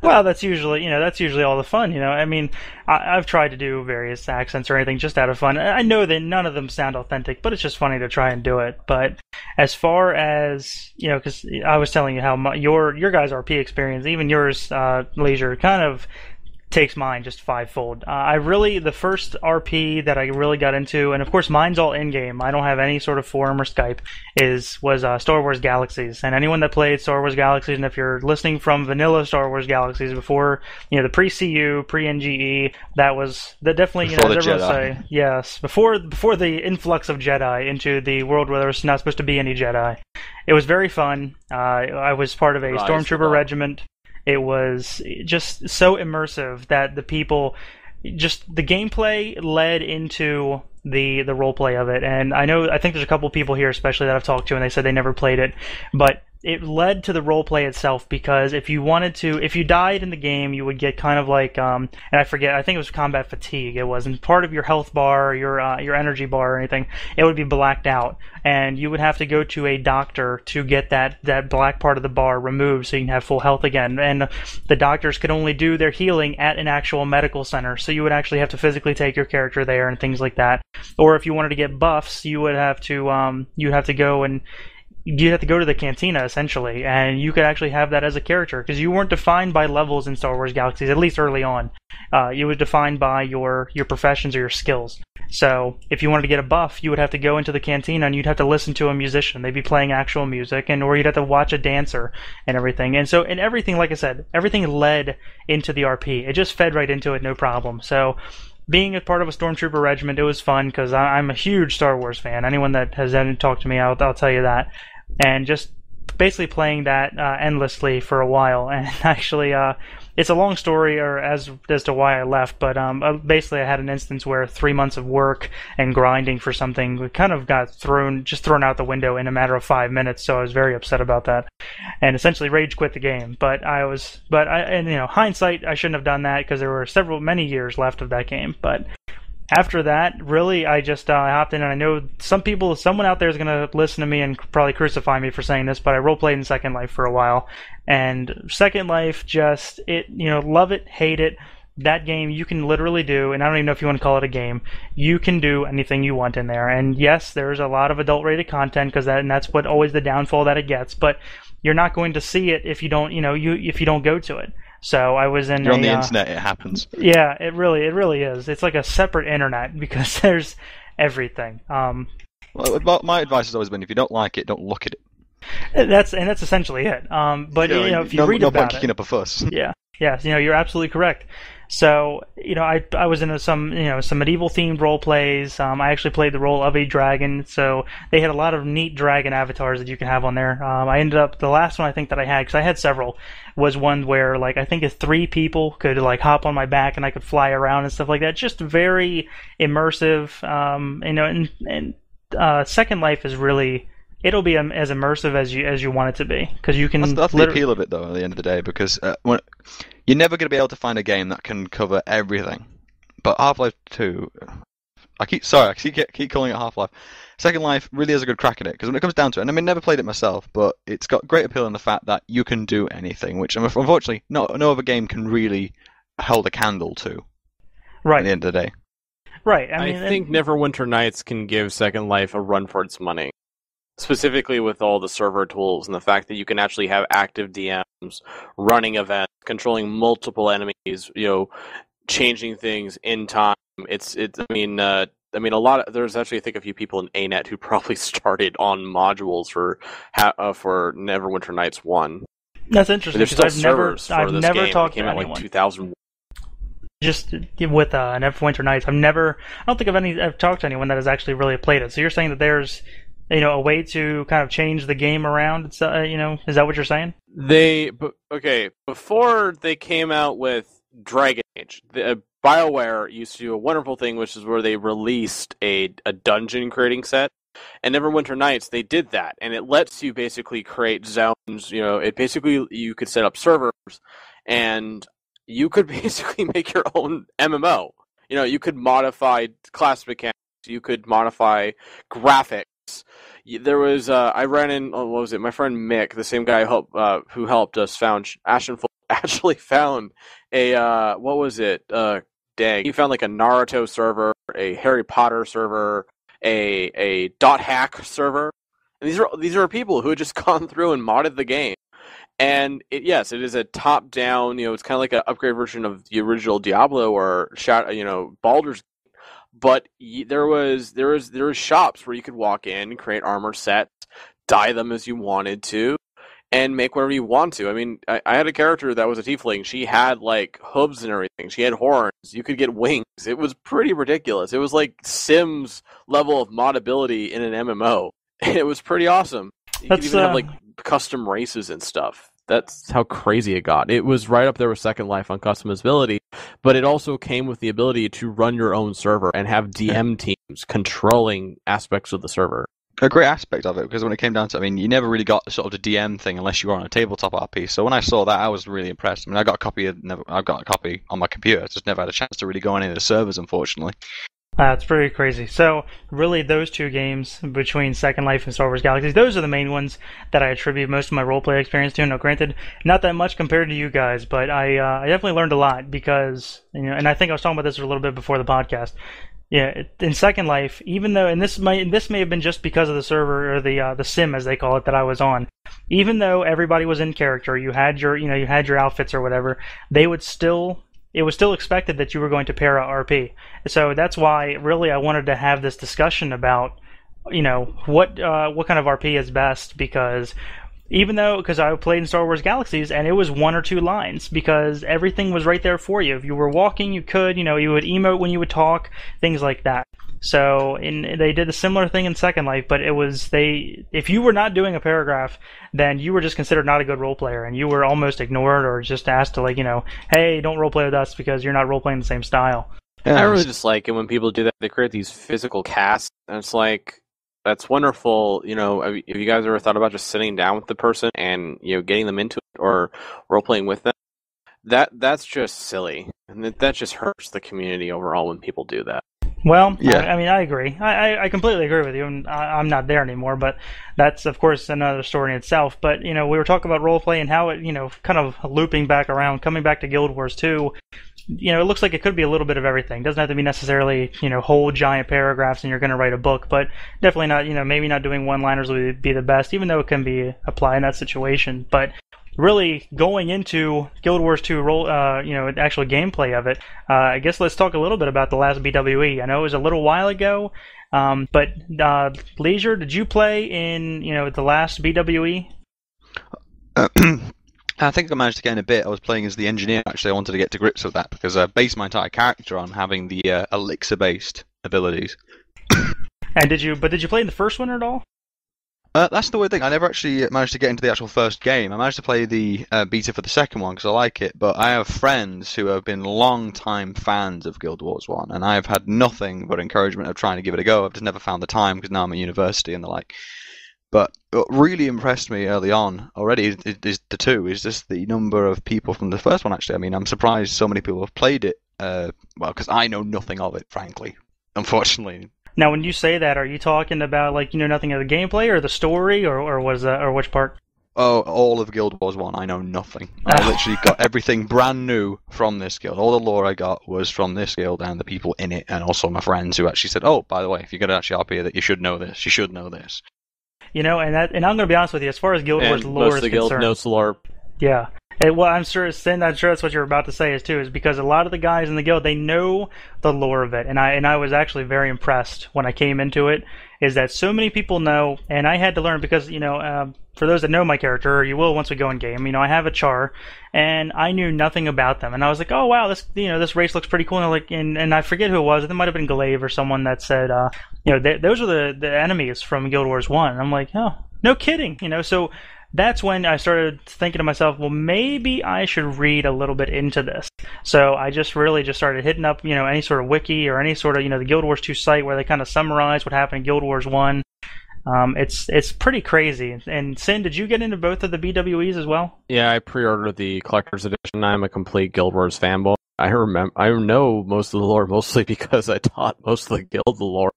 Well, that's usually all the fun, I mean, I've tried to do various accents or anything just out of fun. I know that none of them sound authentic, but it's just funny to try and do it. But as far as, because I was telling you how your guys' RP experience, even yours, Leisure, kind of takes mine just fivefold. The first RP that I really got into, and of course mine's all in-game, I don't have any sort of forum or Skype, was Star Wars Galaxies. And anyone that played Star Wars Galaxies, and if you're listening from vanilla Star Wars Galaxies before, the pre-CU, pre-NGE, that definitely,
Before
as
the
everyone
Jedi.
say, yes, before the influx of Jedi into the world where there was not supposed to be any Jedi. It was very fun. I was part of a
Rise
stormtrooper
above.
regiment. It was just so immersive that the gameplay led into the roleplay of it. And I think there's a couple people here especially that I've talked to, and they said they never played it, but it led to the roleplay itself, because if you died in the game, you would get kind of and I forget, I think it was combat fatigue. It wasn't part of your health bar, your energy bar or anything. It would be blacked out, and you would have to go to a doctor to get that black part of the bar removed so you can have full health again. And the doctors could only do their healing at an actual medical center, so you would actually have to physically take your character there and things like that. Or if you wanted to get buffs, you would have to you'd have to go to the cantina, essentially, and you could actually have that as a character, because you weren't defined by levels in Star Wars Galaxies, at least early on. You were defined by your professions or your skills. So if you wanted to get a buff, you would have to go into the cantina and you'd have to listen to a musician. They'd be playing actual music, or you'd have to watch a dancer and everything. And so, and everything, like I said, everything led into the RP. It just fed right into it, no problem. So being a part of a stormtrooper regiment, it was fun, because I'm a huge Star Wars fan. Anyone that has ever talked to me, I'll tell you that. And just basically playing that endlessly for a while. And actually, it's a long story as to why I left, but basically I had an instance where 3 months of work and grinding for something kind of got thrown out the window in a matter of 5 minutes, so I was very upset about that. And essentially rage quit the game. Hindsight, I shouldn't have done that, because there were many years left of that game. But after that, really, I just hopped in, and I know someone out there is going to listen to me and probably crucify me for saying this, but I roleplayed in Second Life for a while, and Second Life love it, hate it. That game you can literally do, and I don't even know if you want to call it a game, you can do anything you want in there. And yes, there's a lot of adult-rated content, and that's what always the downfall that it gets, but you're not going to see it if you don't, if you don't go to it. So I was in.
You're on the internet. It happens.
Yeah, it really is. It's like a separate internet because there's everything.
Well, my advice has always been: if you don't like it, don't look at it.
That's essentially it. But if you read
no
about
point kicking up a fuss.
Yeah. Yes, you're absolutely correct. So, I was into some medieval themed role plays. I actually played the role of a dragon, so they had a lot of neat dragon avatars that you can have on there. I ended up, the last one I think that I had, because I had several, was one where, I think if 3 people could, hop on my back and I could fly around and stuff like that. Just very immersive, and Second Life is really, it'll be as immersive as you want it to be, because you can.
That's the appeal of it, though. At the end of the day, because you're never going to be able to find a game that can cover everything. But Half-Life 2, I keep calling it Half-Life. Second Life really has a good crack at it, because when it comes down to it, and I mean, never played it myself, but it's got great appeal in the fact that you can do anything, which unfortunately no other game can really hold a candle to.
Right.
At the end of the day.
Right.
I think Neverwinter Nights can give Second Life a run for its money. Specifically with all the server tools and the fact that you can actually have active DMs, running events, controlling multiple enemies, changing things in time. There's actually, I think, a few people in ANET who probably started on modules for Neverwinter Nights 1.
That's interesting.
There's still servers for this game.
Talked
it came out
anyone.
2001.
Just with Neverwinter Nights, I don't think I've talked to anyone that has actually really played it. So you're saying that there's a way to kind of change the game around. Is that what you're saying?
Before they came out with Dragon Age, BioWare used to do a wonderful thing, which is where they released a dungeon creating set. And Neverwinter Nights, they did that, and it lets you basically create zones. You could set up servers, and you could basically make your own MMO. You could modify class mechanics, you could modify graphics. There was I ran in. What was it? My friend Mick, the same guy who helped us found Ashenfold, actually found a what was it? He found a Naruto server, a Harry Potter server, a .hack server, and these are people who had just gone through and modded the game. And it is a top-down. It's kind of like an upgrade version of the original Diablo or Baldur's. But there was shops where you could walk in, create armor sets, dye them as you wanted to, and make whatever you want to. I mean, I had a character that was a tiefling. She had hooves and everything. She had horns. You could get wings. It was pretty ridiculous. It was like Sims level of modability in an MMO. And it was pretty awesome. You could even have custom races and stuff. That's how crazy it got. It was right up there with Second Life on customizability, but it also came with the ability to run your own server and have DM teams controlling aspects of the server.
A great aspect of it, because when it came down to it, you never really got sort of the DM thing unless you were on a tabletop RP. So when I saw that, I was really impressed. I got a copy on my computer. I just never had a chance to really go on any of the servers, unfortunately.
It's pretty crazy. So, really, those two games, between Second Life and Star Wars Galaxies, those are the main ones that I attribute most of my roleplay experience to. Now, granted, not that much compared to you guys, but I definitely learned a lot because, and I think I was talking about this a little bit before the podcast. Yeah, in Second Life, even though, and this may have been just because of the server, or the sim as they call it, that I was on, even though everybody was in character, you had your outfits or whatever, it was still expected that you were going to pair a RP. So that's why, really, I wanted to have this discussion about, what kind of RP is best, because because I played in Star Wars Galaxies, and it was 1 or 2 lines, because everything was right there for you. If you were walking, you could, you would emote when you would talk, things like that. So they did a similar thing in Second Life, but if you were not doing a paragraph, then you were just considered not a good role player, and you were almost ignored or just asked to hey, don't roleplay with us because you're not roleplaying the same style.
I really just like it when people do that. They create these physical casts, and it's that's wonderful. Have you guys ever thought about just sitting down with the person and getting them into it or roleplaying with them? That's just silly, and that just hurts the community overall when people do that.
Well,
Yeah.
I mean, I agree. I completely agree with you. And I'm not there anymore, but that's, of course, another story in itself. But, we were talking about roleplay and how it, kind of looping back around, coming back to Guild Wars 2. It looks like it could be a little bit of everything. It doesn't have to be necessarily, whole giant paragraphs and you're going to write a book, but definitely not, maybe not doing one-liners would be the best, even though it can be applied in that situation. But really going into Guild Wars 2 actual gameplay of it, I guess let's talk a little bit about the last BWE. I know it was a little while ago, but Leisure, did you play in, the last BWE?
I think I managed to get in a bit. I was playing as the engineer, actually. I wanted to get to grips with that because I based my entire character on having the elixir-based abilities.
And did you play in the first one at all?
That's the weird thing. I never actually managed to get into the actual first game. I managed to play the beta for the second one because I like it, but I have friends who have been long-time fans of Guild Wars 1, and I have had nothing but encouragement of trying to give it a go. I've just never found the time because now I'm at university and the like. But what really impressed me early on already is the 2, is just the number of people from the first one, actually. I mean, I'm surprised so many people have played it, because I know nothing of it, frankly, unfortunately.
Now, when you say that, are you talking about, like, nothing of the gameplay or the story, or which part?
Oh, all of Guild Wars 1, I know nothing. I literally got everything brand new from this guild. All the lore I got was from this guild and the people in it, and also my friends who actually said, oh, by the way, if you're going to actually RP that, you should know this, you should know this.
And I'm going to be honest with you, as far as Guild Wars lore is concerned...
Most of the guild knows lore.
Yeah. Well, I'm sure, Sin, I'm sure that's what you're about to say is because a lot of the guys in the guild, they know the lore of it, and I was actually very impressed when I came into it, is that so many people know, and I had to learn because, for those that know my character, or you will once we go in game, I have a Char, and I knew nothing about them, and I was like, oh wow, this race looks pretty cool, and I forget who it was, it might have been Glaive or someone that said, those are the enemies from Guild Wars 1, and I'm like, oh, no kidding, so that's when I started thinking to myself, well, maybe I should read a little bit into this. So I just started hitting up, any sort of wiki or any sort of, the Guild Wars 2 site where they kind of summarize what happened in Guild Wars 1. It's pretty crazy. And Sin, did you get into both of the BWEs as well?
Yeah, I pre-ordered the collector's edition. I'm a complete Guild Wars fanboy. I know most of the lore mostly because I taught most of the guild the lore.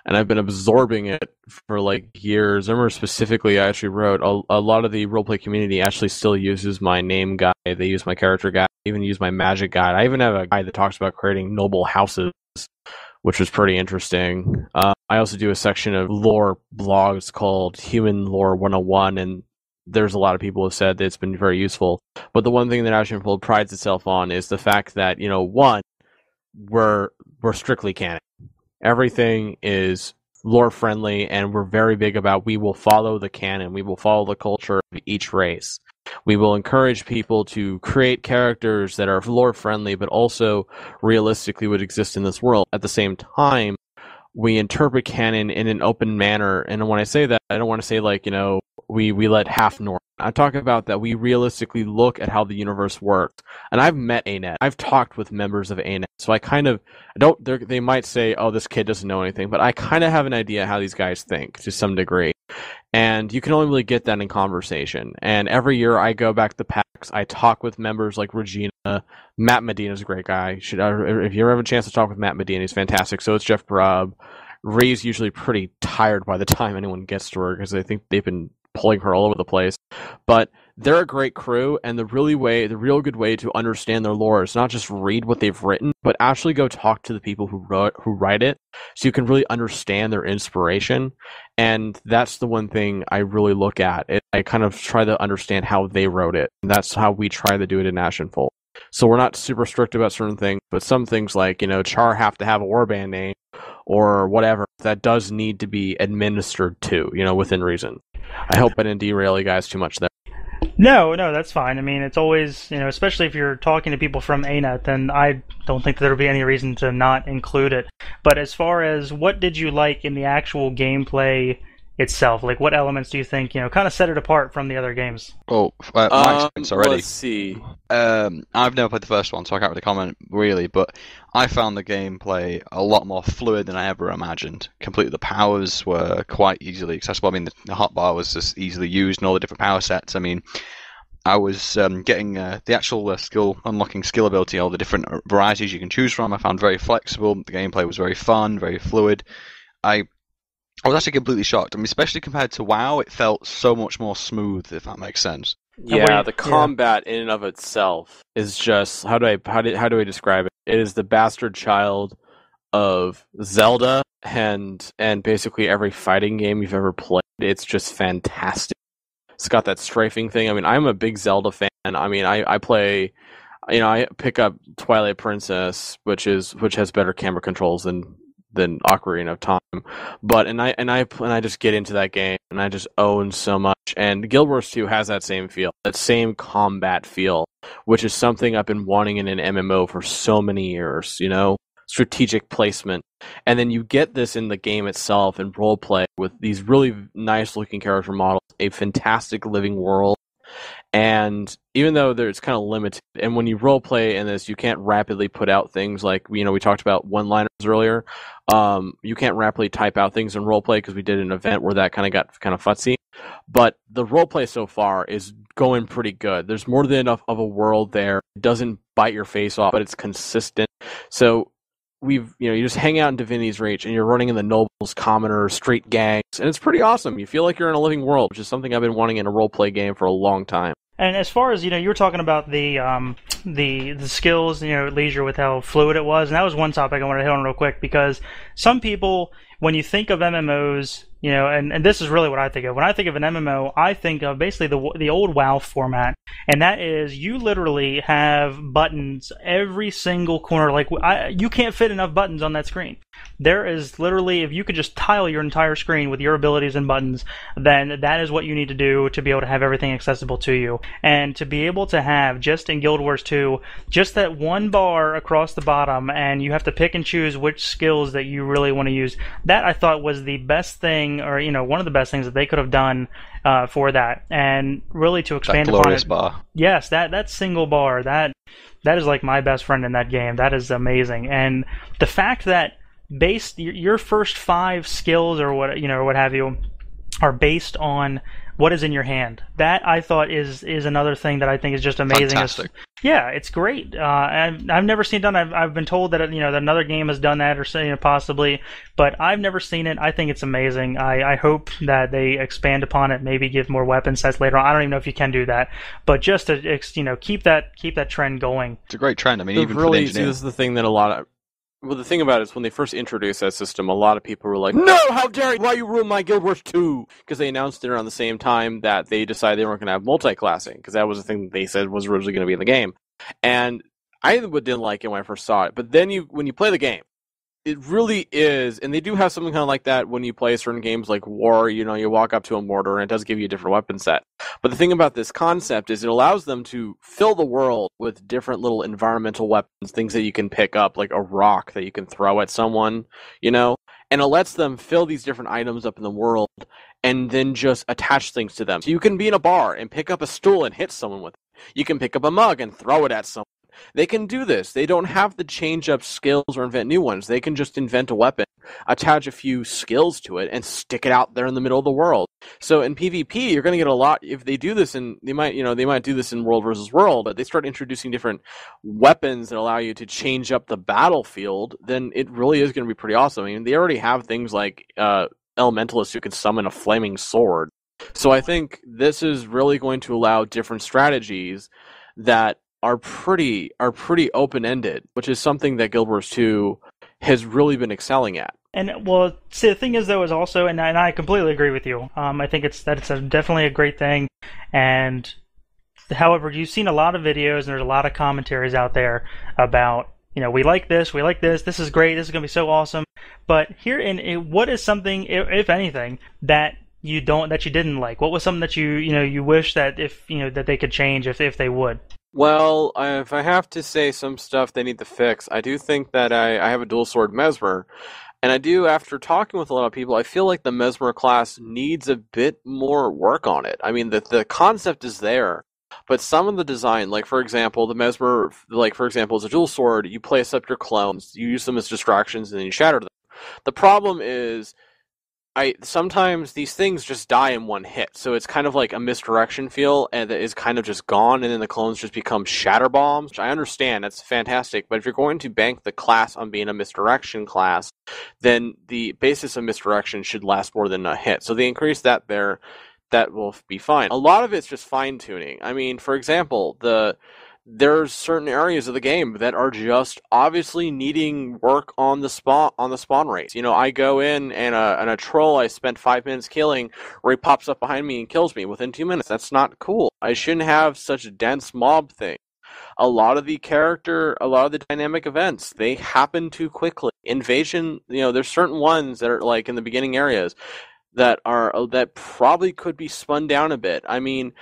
And I've been absorbing it for like years. I remember specifically, I actually wrote a lot of the roleplay community actually still uses my name guide. They use my character guide. I even use my magic guide. I even have a guide that talks about creating noble houses, which was pretty interesting. I also do a section of lore blogs called Human Lore 101, and there's a lot of people who have said that it's been very useful. But the one thing that Ashenfold prides itself on is the fact that, one, we're strictly canon. Everything is lore friendly, and we're very big about we will follow the canon, we will follow the culture of each race. We will encourage people to create characters that are lore friendly, but also realistically would exist in this world. At the same time, we interpret canon in an open manner, and when I say that, I don't want to say like, we let half norm. I'm talking about that we realistically look at how the universe works. And I've met ANET. I've talked with members of ANET. So I kind of they might say, oh, this kid doesn't know anything, but I kind of have an idea how these guys think to some degree. And you can only really get that in conversation. And every year I go back to PAX, I talk with members like Regina. Matt Medina's a great guy. If you ever have a chance to talk with Matt Medina, he's fantastic. So is Jeff Grubb. Ray's usually pretty tired by the time anyone gets to her because I think they've been pulling her all over the place. But they're a great crew, and the real good way to understand their lore is not just read what they've written, but actually go talk to the people who write it, so you can really understand their inspiration. And that's the one thing I really look at. I kind of try to understand how they wrote it. And that's how we try to do it in Ashenfold. So we're not super strict about certain things, but some things like, Char have to have a warband name or whatever, that does need to be administered to, within reason. I hope I didn't derail you guys too much there.
No, that's fine. I mean, it's always, especially if you're talking to people from ANET, then I don't think there would be any reason to not include it. But as far as what did you like in the actual gameplay itself, like what elements do you think, kind of set it apart from the other games?
Oh, my experience already.
Let's see.
I've never played the first one, so I can't really comment really, but I found the gameplay a lot more fluid than I ever imagined. Completely, the powers were quite easily accessible. I mean, the hotbar was just easily used, and all the different power sets. I mean, I was getting the actual unlocking skill ability, all the different varieties you can choose from. I found very flexible. The gameplay was very fun, very fluid. I was actually completely shocked. I mean, especially compared to WoW, it felt so much more smooth, if that makes sense.
Yeah, the combat in and of itself is just how do I describe it? It is the bastard child of Zelda and basically every fighting game you've ever played. It's just fantastic. It's got that strafing thing. I mean, I'm a big Zelda fan. I mean, I play, I pick up Twilight Princess, which has better camera controls than Ocarina of Time. But I just get into that game and I just own so much. And Guild Wars 2 has that same feel, that same combat feel, which is something I've been wanting in an MMO for so many years, strategic placement. And then you get this in the game itself in roleplay with these really nice looking character models, a fantastic living world. And even though it's kind of limited, and when you roleplay in this, you can't rapidly put out things like, we talked about one-liners earlier. You can't rapidly type out things in roleplay because we did an event where that kind of got kind of futzy. But the roleplay so far is going pretty good. There's more than enough of a world there. It doesn't bite your face off, but it's consistent. So you just hang out in Divinity's Reach and you're running in the nobles, commoners, street gangs, and it's pretty awesome. You feel like you're in a living world, which is something I've been wanting in a roleplay game for a long time.
And as far as, you were talking about the skills, leisure with how fluid it was, and that was one topic I wanted to hit on real quick, because some people, when you think of MMOs, and this is really what I think of. When I think of an MMO, I think of basically the old WoW format, and that is you literally have buttons every single corner. Like, you can't fit enough buttons on that screen. There is literally, if you could just tile your entire screen with your abilities and buttons, then that is what you need to do to be able to have everything accessible to you. And to be able to have, just in Guild Wars 2, just that one bar across the bottom, and you have to pick and choose which skills that you really want to use. That, I thought, was the best thing, or one of the best things that they could have done for that. And really to expand upon it.
Bar.
Yes, that single bar, that is like my best friend in that game. That is amazing. And the fact that your first 5 skills or what have you are based on what is in your hand. That, I thought, is another thing that I think is just amazing.
Fantastic.
Yeah, it's great. I've never seen it done. I've been told that that another game has done that, or possibly, but I've never seen it. I think it's amazing. I hope that they expand upon it. Maybe give more weapon sets later on. I don't even know if you can do that, but just to keep that trend going.
It's a great trend. I mean, even for the engineer.
This is the thing that the thing about it is when they first introduced that system, a lot of people were like, "No, how dare you! Why you ruin my Guild Wars 2?" Because they announced it around the same time that they decided they weren't going to have multi-classing, because that was the thing that they said was originally going to be in the game. And I didn't like it when I first saw it, but then when you play the game, it really is, and they do have something kind of like that when you play certain games like War. You walk up to a mortar and it does give you a different weapon set. But the thing about this concept is it allows them to fill the world with different little environmental weapons, things that you can pick up, like a rock that you can throw at someone, and it lets them fill these different items up in the world and then just attach things to them. So you can be in a bar and pick up a stool and hit someone with it. You can pick up a mug and throw it at someone. They can do this. They don't have to change up skills or invent new ones. They can just invent a weapon, attach a few skills to it, and stick it out there in the middle of the world. So in PvP, you're going to get a lot. If they do this, and they might do this in World versus World, but they start introducing different weapons that allow you to change up the battlefield, then it really is going to be pretty awesome. I mean, they already have things like elementalists who can summon a flaming sword. So I think this is really going to allow different strategies that are pretty open-ended, which is something that Guild Wars 2 has really been excelling at.
And well, see, the thing is though, is also, and I completely agree with you. I think it's definitely a great thing. And however, you've seen a lot of videos and there's a lot of commentaries out there about, we like this, this is great, this is going to be so awesome. But what is something, if anything, that you didn't like? What was something that you wish that that they could change if they would?
Well, if I have to say some stuff they need to fix, I do think that I have a dual sword Mesmer, and I do, after talking with a lot of people, I feel like the Mesmer class needs a bit more work on it. I mean, the concept is there, but some of the design, like for example, the Mesmer, is a dual sword. You place up your clones, you use them as distractions, and then you shatter them. The problem is, sometimes these things just die in one hit, so it's kind of like a misdirection feel, and that is kind of just gone, and then the clones just become shatter bombs, which I understand, that's fantastic, but if you're going to bank the class on being a misdirection class, then the basis of misdirection should last more than a hit. So they increase that there, that will be fine. A lot of it's just fine-tuning. I mean, for example, there's certain areas of the game that are just obviously needing work on the spawn rates. You know, I go in and a troll I spent 5 minutes killing, where he pops up behind me and kills me within 2 minutes. That's not cool. I shouldn't have such a dense mob thing. A lot of the dynamic events, they happen too quickly. Invasion, you know, there's certain ones that are like in the beginning areas that probably could be spun down a bit. I mean,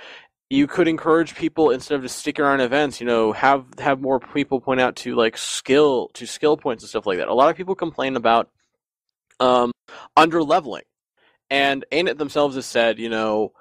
you could encourage people, instead of just sticking around events, you know, have more people point out to like skill points and stuff like that. A lot of people complain about under leveling, and ANET themselves has said, you know,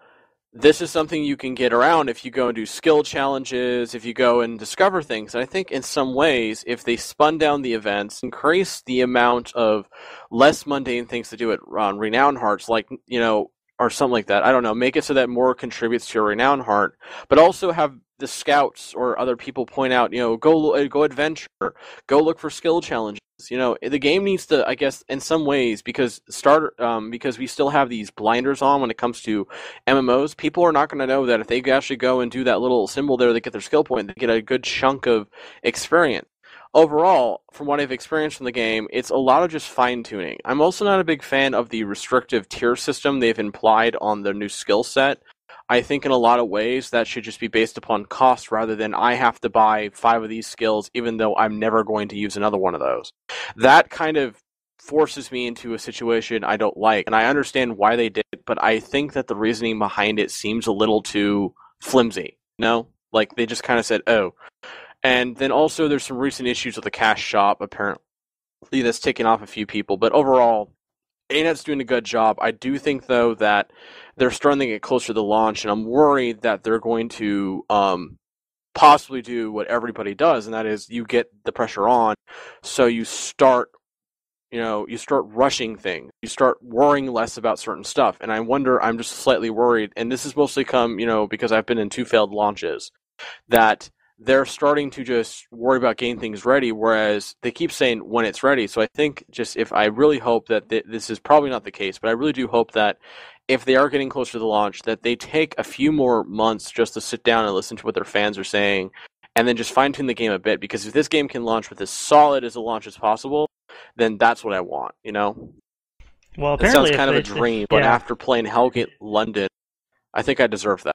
this is something you can get around if you go and do skill challenges, if you go and discover things. And I think in some ways, if they spun down the events, increase the amount of less mundane things to do on Renown Hearts, like, you know, or something like that. I don't know. Make it so that more contributes to your Renown Heart, but also have the scouts or other people point out, you know, go adventure, go look for skill challenges. You know, the game needs to, I guess, in some ways, because we still have these blinders on when it comes to MMOs. People are not going to know that if they actually go and do that little symbol there, they get their skill point, they get a good chunk of experience. Overall, from what I've experienced from the game, it's a lot of just fine-tuning. I'm also not a big fan of the restrictive tier system they've implied on their new skill set. I think in a lot of ways that should just be based upon cost rather than I have to buy 5 of these skills even though I'm never going to use another one of those. That kind of forces me into a situation I don't like, and I understand why they did it, but I think that the reasoning behind it seems a little too flimsy, you know? Like, they just kind of said, oh. And then also there's some recent issues with the cash shop, apparently, that's taken off a few people. But overall, ANET's doing a good job. I do think, though, that they're starting to get closer to the launch, and I'm worried that they're going to possibly do what everybody does, and that is you get the pressure on, so you start rushing things. You start worrying less about certain stuff. And I'm just slightly worried, and this has mostly come, you know, because I've been in 2 failed launches, that they're starting to just worry about getting things ready, whereas they keep saying when it's ready. So I think I really hope that this is probably not the case, but I really do hope that if they are getting closer to the launch, that they take a few more months just to sit down and listen to what their fans are saying, and then just fine-tune the game a bit, because if this game can launch with as solid as a launch as possible, then that's what I want, you know?
Well,
it sounds kind of a dream, but after playing Hellgate London, I think I deserve that.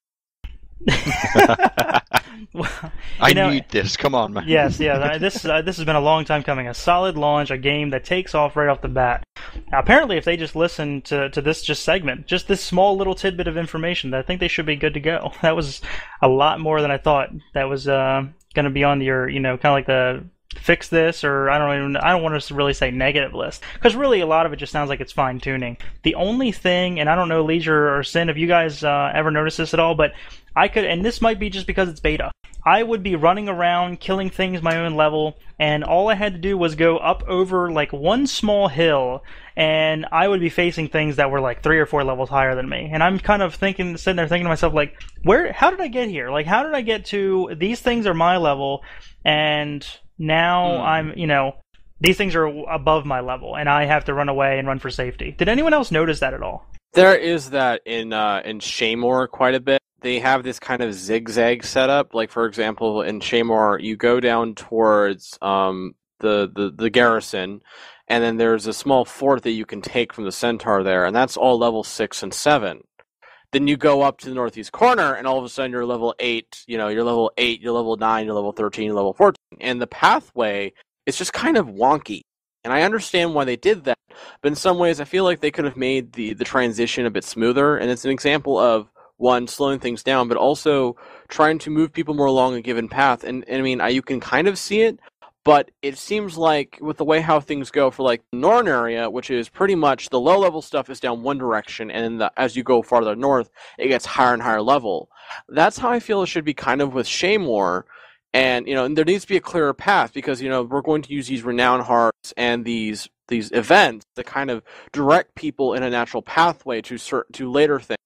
Well,
I need this. Come on, man.
Yes, yeah. This has been a long time coming. A solid launch, a game that takes off right off the bat. Now, apparently, if they just listen to this segment, just this small little tidbit of information, I think they should be good to go. That was a lot more than I thought. That was going to be on your, you know, kind of like the fix this, or I don't want to really say negative list, because really a lot of it just sounds like it's fine tuning. The only thing, and I don't know, Leisure or Sin, if you guys ever noticed this at all, but I could, and this might be just because it's beta, I would be running around killing things my own level, and all I had to do was go up over like one small hill, and I would be facing things that were like 3 or 4 levels higher than me. And I'm kind of sitting there thinking to myself, like, how did I get here? Like, how did I get to, these things are my level, and now I'm, you know, these things are above my level, and I have to run away and run for safety. Did anyone else notice that at all?
There is that in Shaymore quite a bit. They have this kind of zigzag setup. Like, for example, in Shaymore, you go down towards the garrison, and then there's a small fort that you can take from the centaur there, and that's all level 6 and 7. Then you go up to the northeast corner, and all of a sudden you're level 8, you know, you're level 8, you're level 9, you're level 13, you're level 14. And the pathway is just kind of wonky. And I understand why they did that, but in some ways I feel like they could have made the transition a bit smoother, and it's an example of, one, slowing things down, but also trying to move people more along a given path. And I mean, you can kind of see it, but it seems like with the way how things go for like the Northern area, which is pretty much the low-level stuff is down one direction, and then as you go farther north, it gets higher and higher level. That's how I feel it should be kind of with Shaymore. And, you know, and there needs to be a clearer path, because, you know, we're going to use these Renown Hearts and these these events that kind of direct people in a natural pathway to later things.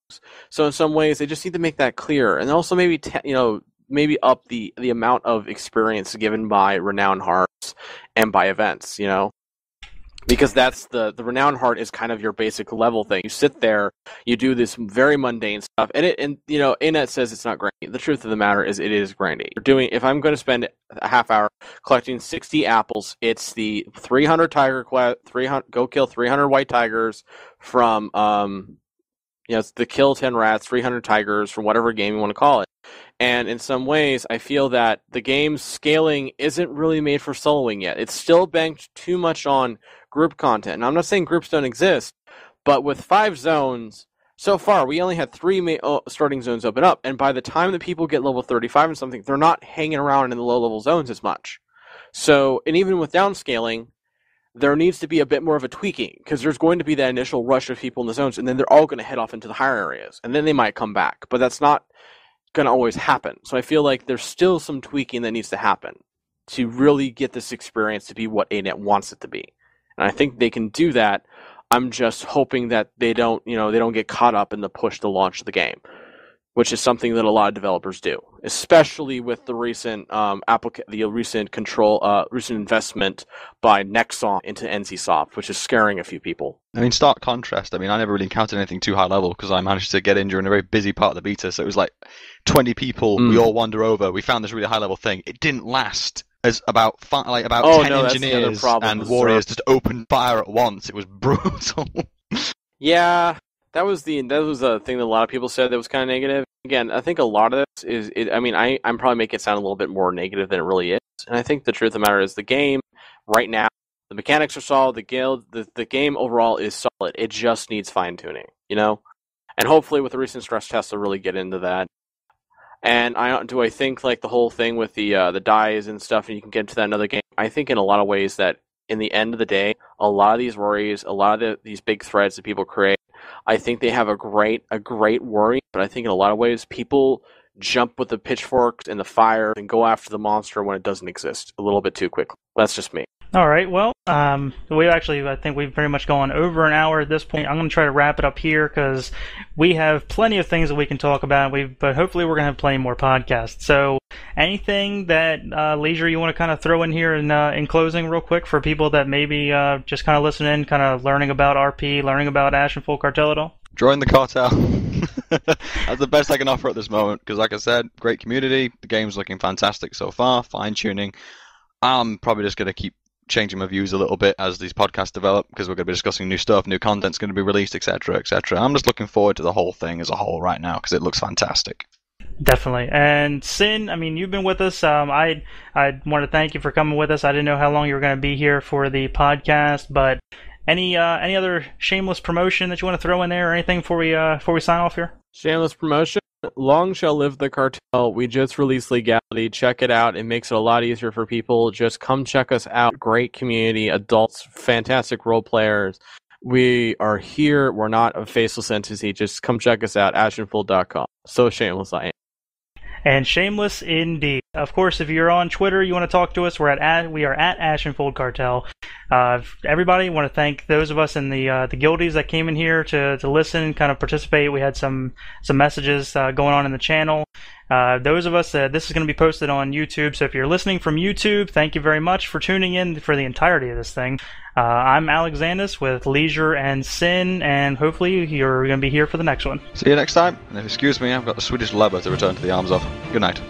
So in some ways, they just need to make that clear, and also maybe maybe up the amount of experience given by Renowned Hearts and by events, because that's the Renowned Heart is kind of your basic level thing. You sit there, you do this very mundane stuff, and Inet says it's not grindy. The truth of the matter is it is grindy. If I'm going to spend a half hour collecting 60 apples, it's the 300 tiger quest, go kill 300 white tigers from it's the kill 10 rats, 300 tigers from whatever game you want to call it. And in some ways, I feel that the game's scaling isn't really made for soloing yet. It's still banked too much on group content. And I'm not saying groups don't exist, but with 5 zones, so far, we only had 3 starting zones open up. And by the time that people get level 35 and something, they're not hanging around in the low-level zones as much. So, and even with downscaling, there needs to be a bit more of a tweaking, because there's going to be that initial rush of people in the zones, and then they're all going to head off into the higher areas. And then they might come back. But that's not going to always happen. So I feel like there's still some tweaking that needs to happen to really get this experience to be what ANET wants it to be. And I think they can do that. I'm just hoping that they don't get caught up in the push to launch the game, which is something that a lot of developers do, especially with the recent recent investment by Nexon into NCSoft, which is scaring a few people.
I mean, stark contrast. I mean, I never really encountered anything too high level because I managed to get in during a very busy part of the beta. So it was like 20 people. We all wander over. We found this really high level thing. It didn't last. As about 10 engineers and warriors just opened fire at once. It was brutal.
Yeah, that was a thing that a lot of people said that was kind of negative. Again, I think a lot of this is. I'm probably making it sound a little bit more negative than it really is. And I think the truth of the matter is the game right now, the mechanics are solid. The game overall is solid. It just needs fine tuning, And hopefully, with the recent stress tests, they'll really get into that. And I think like the whole thing with the dies and stuff, and you can get into that in another game. I think in a lot of ways that in the end of the day, a lot of these worries, a lot of these big threads that people create, I think they have a great worry. But I think in a lot of ways, people jump with the pitchforks and the fire and go after the monster when it doesn't exist a little bit too quickly. That's just me.
All right, well, I think we've pretty much gone over an hour at this point. I'm going to try to wrap it up here because we have plenty of things that we can talk about, but hopefully we're going to have plenty more podcasts. So anything that, Leisure, you want to kind of throw in here in closing real quick for people that maybe just kind of listen in, kind of learning about RP, learning about Ashenfold Cartel at all?
Join the cartel. That's the best I can offer at this moment because, like I said, great community. The game's looking fantastic so far, fine-tuning. I'm probably just going to keep changing my views a little bit as these podcasts develop because we're going to be discussing new stuff, new content's going to be released, etc., etc. I'm just looking forward to the whole thing as a whole right now because it looks fantastic.
Definitely. And Sin, you've been with us. I want to thank you for coming with us. I didn't know how long you were going to be here for the podcast, but any other shameless promotion that you want to throw in there or anything before we sign off here?
Shameless promotion? Long shall live the cartel. We just released Legality. Check it out. It makes it a lot easier for people. Just come check us out. Great community, adults, fantastic role players. We are here. We're not a faceless entity. Just come check us out, ashenfold.com. So shameless I am.
And shameless indeed. Of course, if you're on Twitter, you want to talk to us, we are at Ashenfold Cartel. Everybody, want to thank those of us in the guildies that came in here to listen, kind of participate. We had some messages going on in the channel. Those of us, this is going to be posted on YouTube, so if you're listening from YouTube, thank you very much for tuning in for the entirety of this thing. I'm Alexandus with Leisure and Sin, and hopefully you're going to be here for the next one.
See you next time, and if you excuse me, I've got the Swedish leather to return to the arms of. Good night.